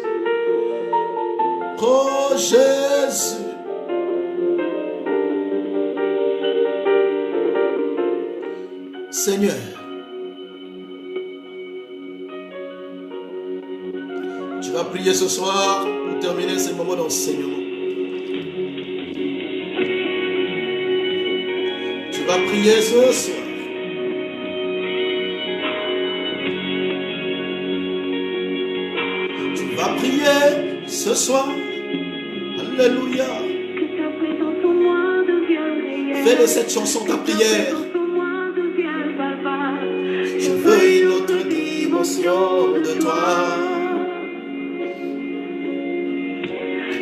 Oh Jésus. Seigneur, tu vas prier ce soir pour terminer ce moment d'enseignement. Tu vas prier ce soir. Tu vas prier ce soir. Alléluia. Fais de cette chanson ta prière. Je veux une autre dimension de toi.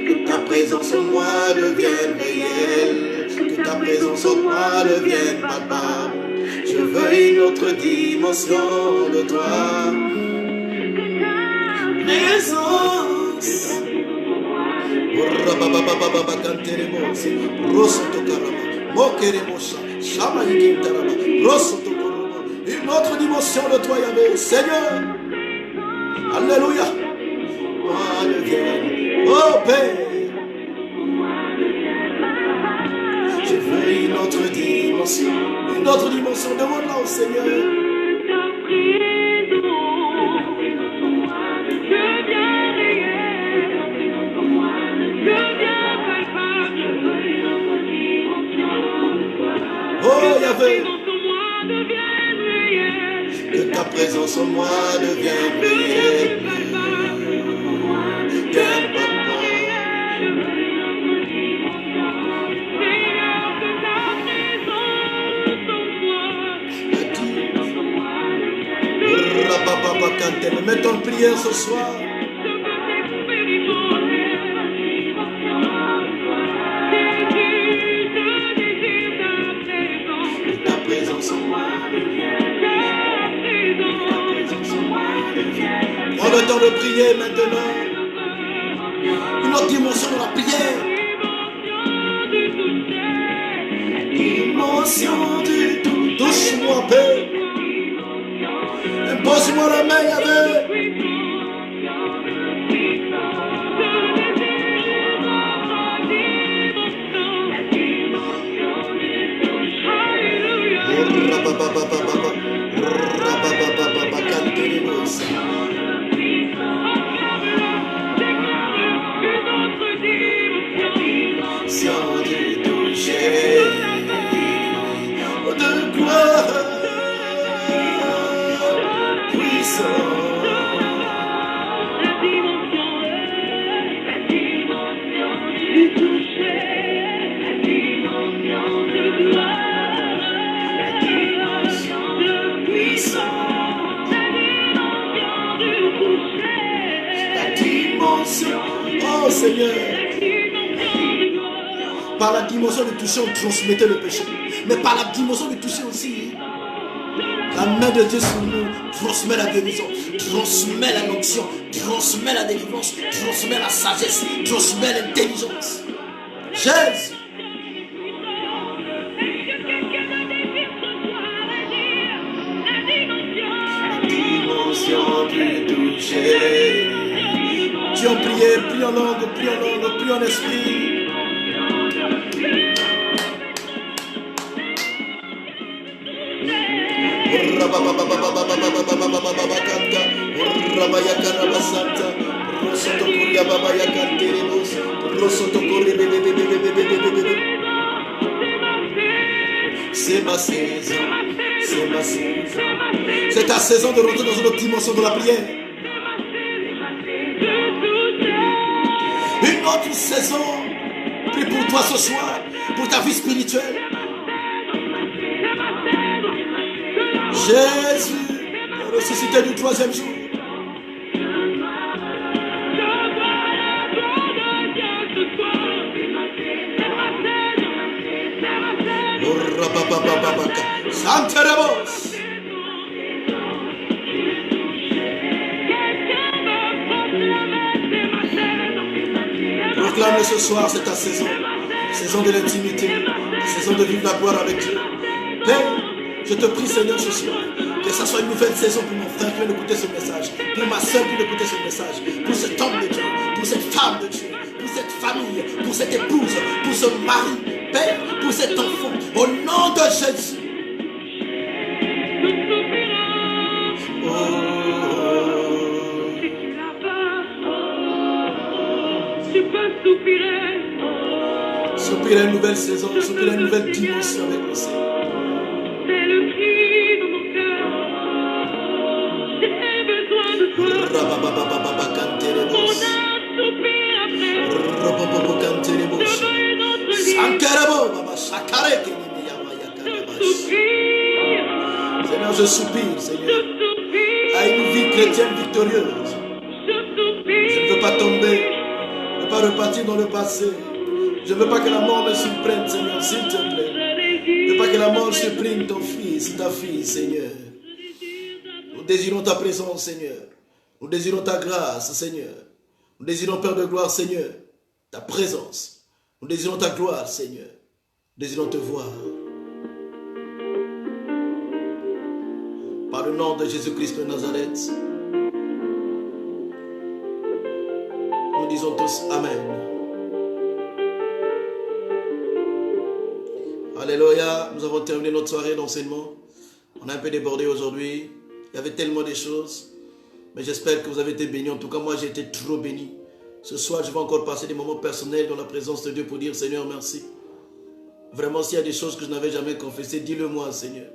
Que ta présence en moi devienne réelle. Que ta présence en moi devienne palpable. Je veux une autre dimension de toi. Présence. Une autre dimension de toi, Yahvé. Seigneur. Alléluia. Moi devienne. Oh Père. dimension. Une autre dimension. Demande-la au Seigneur. Oh Yahvé, que ta présence en moi devienne réelle. Viens, Papa. Mettons en prière ce soir. Ta présence en moi. Prends le temps de prier maintenant. Une autre dimension de la prière. Dimension du tout. Touche-moi, Père. Impose-moi la main, Yahvé. Sans du toucher de gloire puissant. Oh Seigneur, par la dimension du toucher, on transmettait le péché. Mais par la dimension du toucher aussi, la main de Dieu sur nous transmet la guérison, transmet la l'onction, transmet la délivrance, transmet la sagesse, transmet l'intelligence. Jésus. Dimension du toucher. Tu en prière, prie en langue, prie en langue, prie en esprit. C'est ma saison, c'est ma saison. C'est ta saison de rentrer dans une autre dimension de la prière. Une autre saison. Prie pour toi ce soir, pour ta vie spirituelle. Jésus, ressuscité du troisième jour. Proclame ce soir, c'est ta saison. Saison de l'intimité, saison de vivre la gloire avec Dieu. Père, je te prie Seigneur ce soir, que ça soit une nouvelle saison pour mon frère qui vient d'écouter ce message, pour ma soeur qui vient d'écouter ce message, pour cet homme de Dieu, pour cette femme de Dieu, pour cette famille, pour cette épouse, pour ce mari, Père, pour cet enfant, au nom de Jésus. Soupirer une nouvelle saison, soupirer une nouvelle dimension avec le Seigneur. C'est le cri de mon cœur. J'ai besoin de toi. Mon âme soupire après. Je veux une autre vie. Seigneur, je soupire, Seigneur, à une vie chrétienne victorieuse. Je ne veux pas tomber, je ne veux pas repartir dans le passé. Je ne veux pas que la mort me surprenne, Seigneur, s'il te plaît. Je ne veux pas que la mort supprime ton fils, ta fille, Seigneur. Nous désirons ta présence, Seigneur. Nous désirons ta grâce, Seigneur. Nous désirons, Père de gloire, Seigneur, ta présence. Nous désirons ta gloire, Seigneur. Nous désirons te voir. Par le nom de Jésus-Christ de Nazareth, nous disons tous Amen. Alléluia, nous avons terminé notre soirée d'enseignement. On a un peu débordé aujourd'hui. Il y avait tellement de choses. Mais j'espère que vous avez été bénis. En tout cas, moi, j'ai été trop béni. Ce soir, je vais encore passer des moments personnels dans la présence de Dieu pour dire Seigneur, merci. Vraiment, s'il y a des choses que je n'avais jamais confessées, dis-le-moi, Seigneur.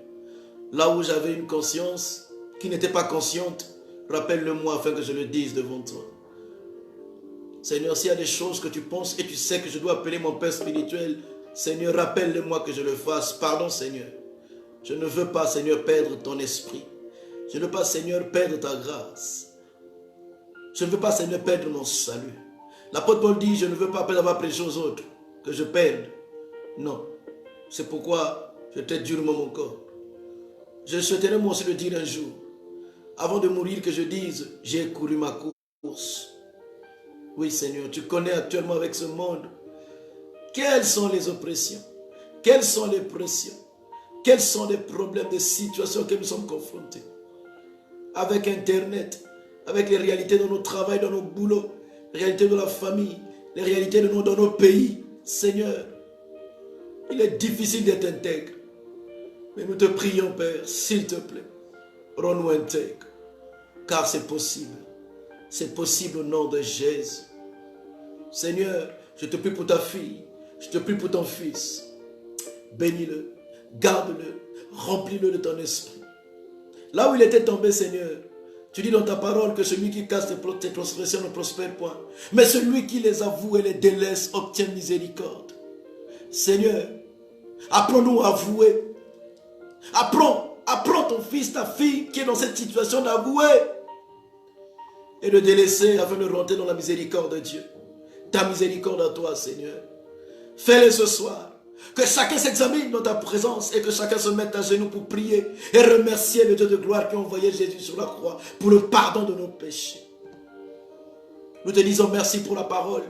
Là où j'avais une conscience qui n'était pas consciente, rappelle-le-moi afin que je le dise devant toi. Seigneur, s'il y a des choses que tu penses et tu sais que je dois appeler mon Père spirituel, Seigneur, rappelle-le-moi que je le fasse. Pardon, Seigneur. Je ne veux pas, Seigneur, perdre ton esprit. Je ne veux pas, Seigneur, perdre ta grâce. Je ne veux pas, Seigneur, perdre mon salut. L'apôtre Paul dit, je ne veux pas, après avoir prêché aux autres, que je perde. Non. C'est pourquoi je t'aide durement mon corps. Je souhaiterais moi aussi le dire un jour. Avant de mourir, que je dise, j'ai couru ma course. Oui, Seigneur, tu connais actuellement avec ce monde. Quelles sont les oppressions? Quelles sont les pressions? Quels sont les problèmes, les situations auxquelles nous sommes confrontés? Avec Internet, avec les réalités de notre travail, dans nos boulots, les réalités de la famille, les réalités dans nos pays. Seigneur, il est difficile d'être intègre. Mais nous te prions, Père, s'il te plaît, rends-nous intègres. Car c'est possible. C'est possible au nom de Jésus. Seigneur, je te prie pour ta fille. Je te prie pour ton fils. Bénis-le, garde-le, remplis-le de ton esprit. Là où il était tombé, Seigneur, tu dis dans ta parole que celui qui casse tes transgressions ne prospère point. Mais celui qui les avoue et les délaisse obtient miséricorde. Seigneur, apprends-nous à avouer. Apprends ton fils, ta fille qui est dans cette situation d'avouer et de délaisser afin de rentrer dans la miséricorde de Dieu. Ta miséricorde à toi, Seigneur. Fais-le ce soir. Que chacun s'examine dans ta présence et que chacun se mette à genoux pour prier et remercier le Dieu de gloire qui a envoyé Jésus sur la croix pour le pardon de nos péchés. Nous te disons merci pour la parole.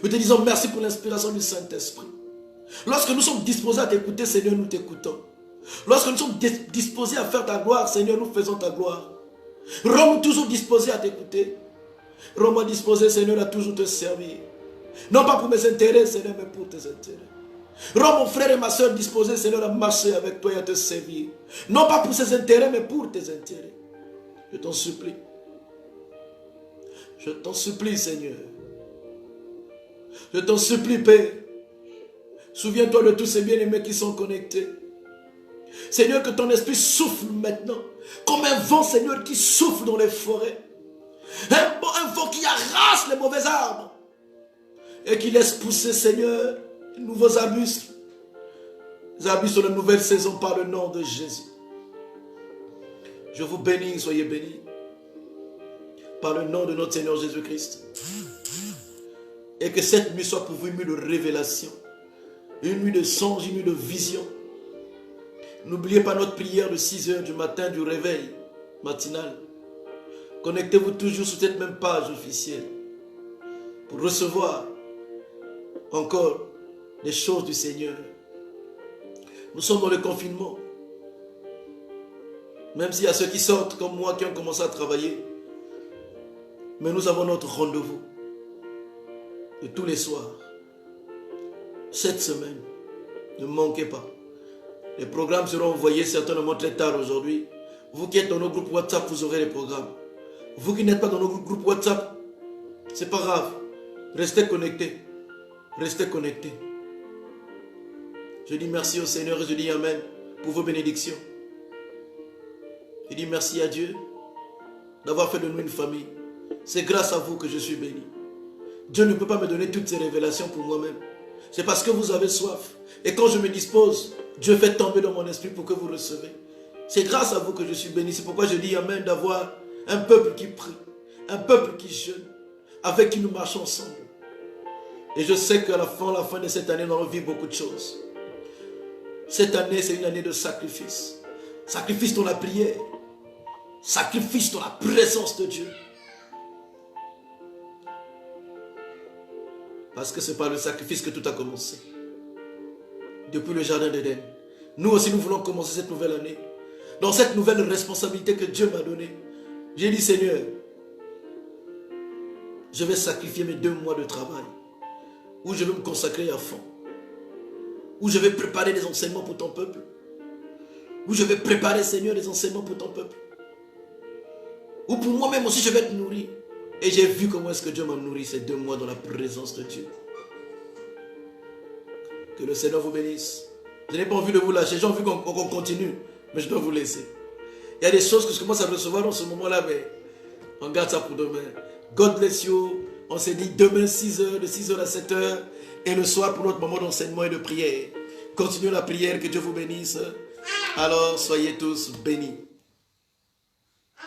Nous te disons merci pour l'inspiration du Saint-Esprit. Lorsque nous sommes disposés à t'écouter, Seigneur, nous t'écoutons. Lorsque nous sommes disposés à faire ta gloire, Seigneur, nous faisons ta gloire. Rends-nous toujours disposés à t'écouter. Rends-moi disposé, Seigneur, à toujours te servir. Non pas pour mes intérêts, Seigneur, mais pour tes intérêts. Rends mon frère et ma soeur disposés, Seigneur, à marcher avec toi et à te servir. Non pas pour ses intérêts, mais pour tes intérêts. Je t'en supplie. Je t'en supplie, Seigneur. Je t'en supplie, Père. Souviens-toi de tous ces bien-aimés qui sont connectés. Seigneur, que ton esprit souffle maintenant. Comme un vent, Seigneur, qui souffle dans les forêts. Un vent qui arrache les mauvais arbres. Et qui laisse pousser, Seigneur, de nouveaux arbustes. Les arbustes de la nouvelle saison par le nom de Jésus. Je vous bénis, soyez bénis. Par le nom de notre Seigneur Jésus-Christ. Et que cette nuit soit pour vous une nuit de révélation. Une nuit de songe, une nuit de vision. N'oubliez pas notre prière de 6 h du matin du réveil matinal. Connectez-vous toujours sur cette même page officielle pour recevoir encore les choses du Seigneur. Nous sommes dans le confinement. Même s'il y a ceux qui sortent comme moi qui ont commencé à travailler. Mais nous avons notre rendez-vous de tous les soirs. Cette semaine, ne manquez pas. Les programmes seront envoyés certainement très tard aujourd'hui. Vous qui êtes dans nos groupes WhatsApp, vous aurez les programmes. Vous qui n'êtes pas dans nos groupes WhatsApp, c'est pas grave. Restez connectés. Restez connectés. Je dis merci au Seigneur et je dis Amen pour vos bénédictions. Je dis merci à Dieu d'avoir fait de nous une famille. C'est grâce à vous que je suis béni. Dieu ne peut pas me donner toutes ces révélations pour moi-même. C'est parce que vous avez soif. Et quand je me dispose, Dieu fait tomber dans mon esprit pour que vous recevez. C'est grâce à vous que je suis béni. C'est pourquoi je dis Amen d'avoir un peuple qui prie, un peuple qui jeûne, avec qui nous marchons ensemble. Et je sais qu'à la fin de cette année, nous allons vivre beaucoup de choses. Cette année, c'est une année de sacrifice. Sacrifice dans la prière. Sacrifice dans la présence de Dieu. Parce que c'est par le sacrifice que tout a commencé. Depuis le jardin d'Éden. Nous aussi, nous voulons commencer cette nouvelle année. Dans cette nouvelle responsabilité que Dieu m'a donnée. J'ai dit, Seigneur, je vais sacrifier mes 2 mois de travail. Où je vais me consacrer à fond. où je vais préparer des enseignements pour ton peuple. Où je vais préparer, Seigneur, des enseignements pour ton peuple. Où pour moi-même aussi, je vais te nourrir. Et j'ai vu comment est-ce que Dieu m'a nourri ces 2 mois dans la présence de Dieu. Que le Seigneur vous bénisse. Je n'ai pas envie de vous lâcher. J'ai envie qu'on continue. Mais je dois vous laisser. Il y a des choses que je commence à recevoir en ce moment-là, mais on garde ça pour demain. God bless you. On s'est dit demain 6h, de 6h à 7h. Et le soir pour notre moment d'enseignement et de prière. Continuez la prière. Que Dieu vous bénisse. Alors, soyez tous bénis.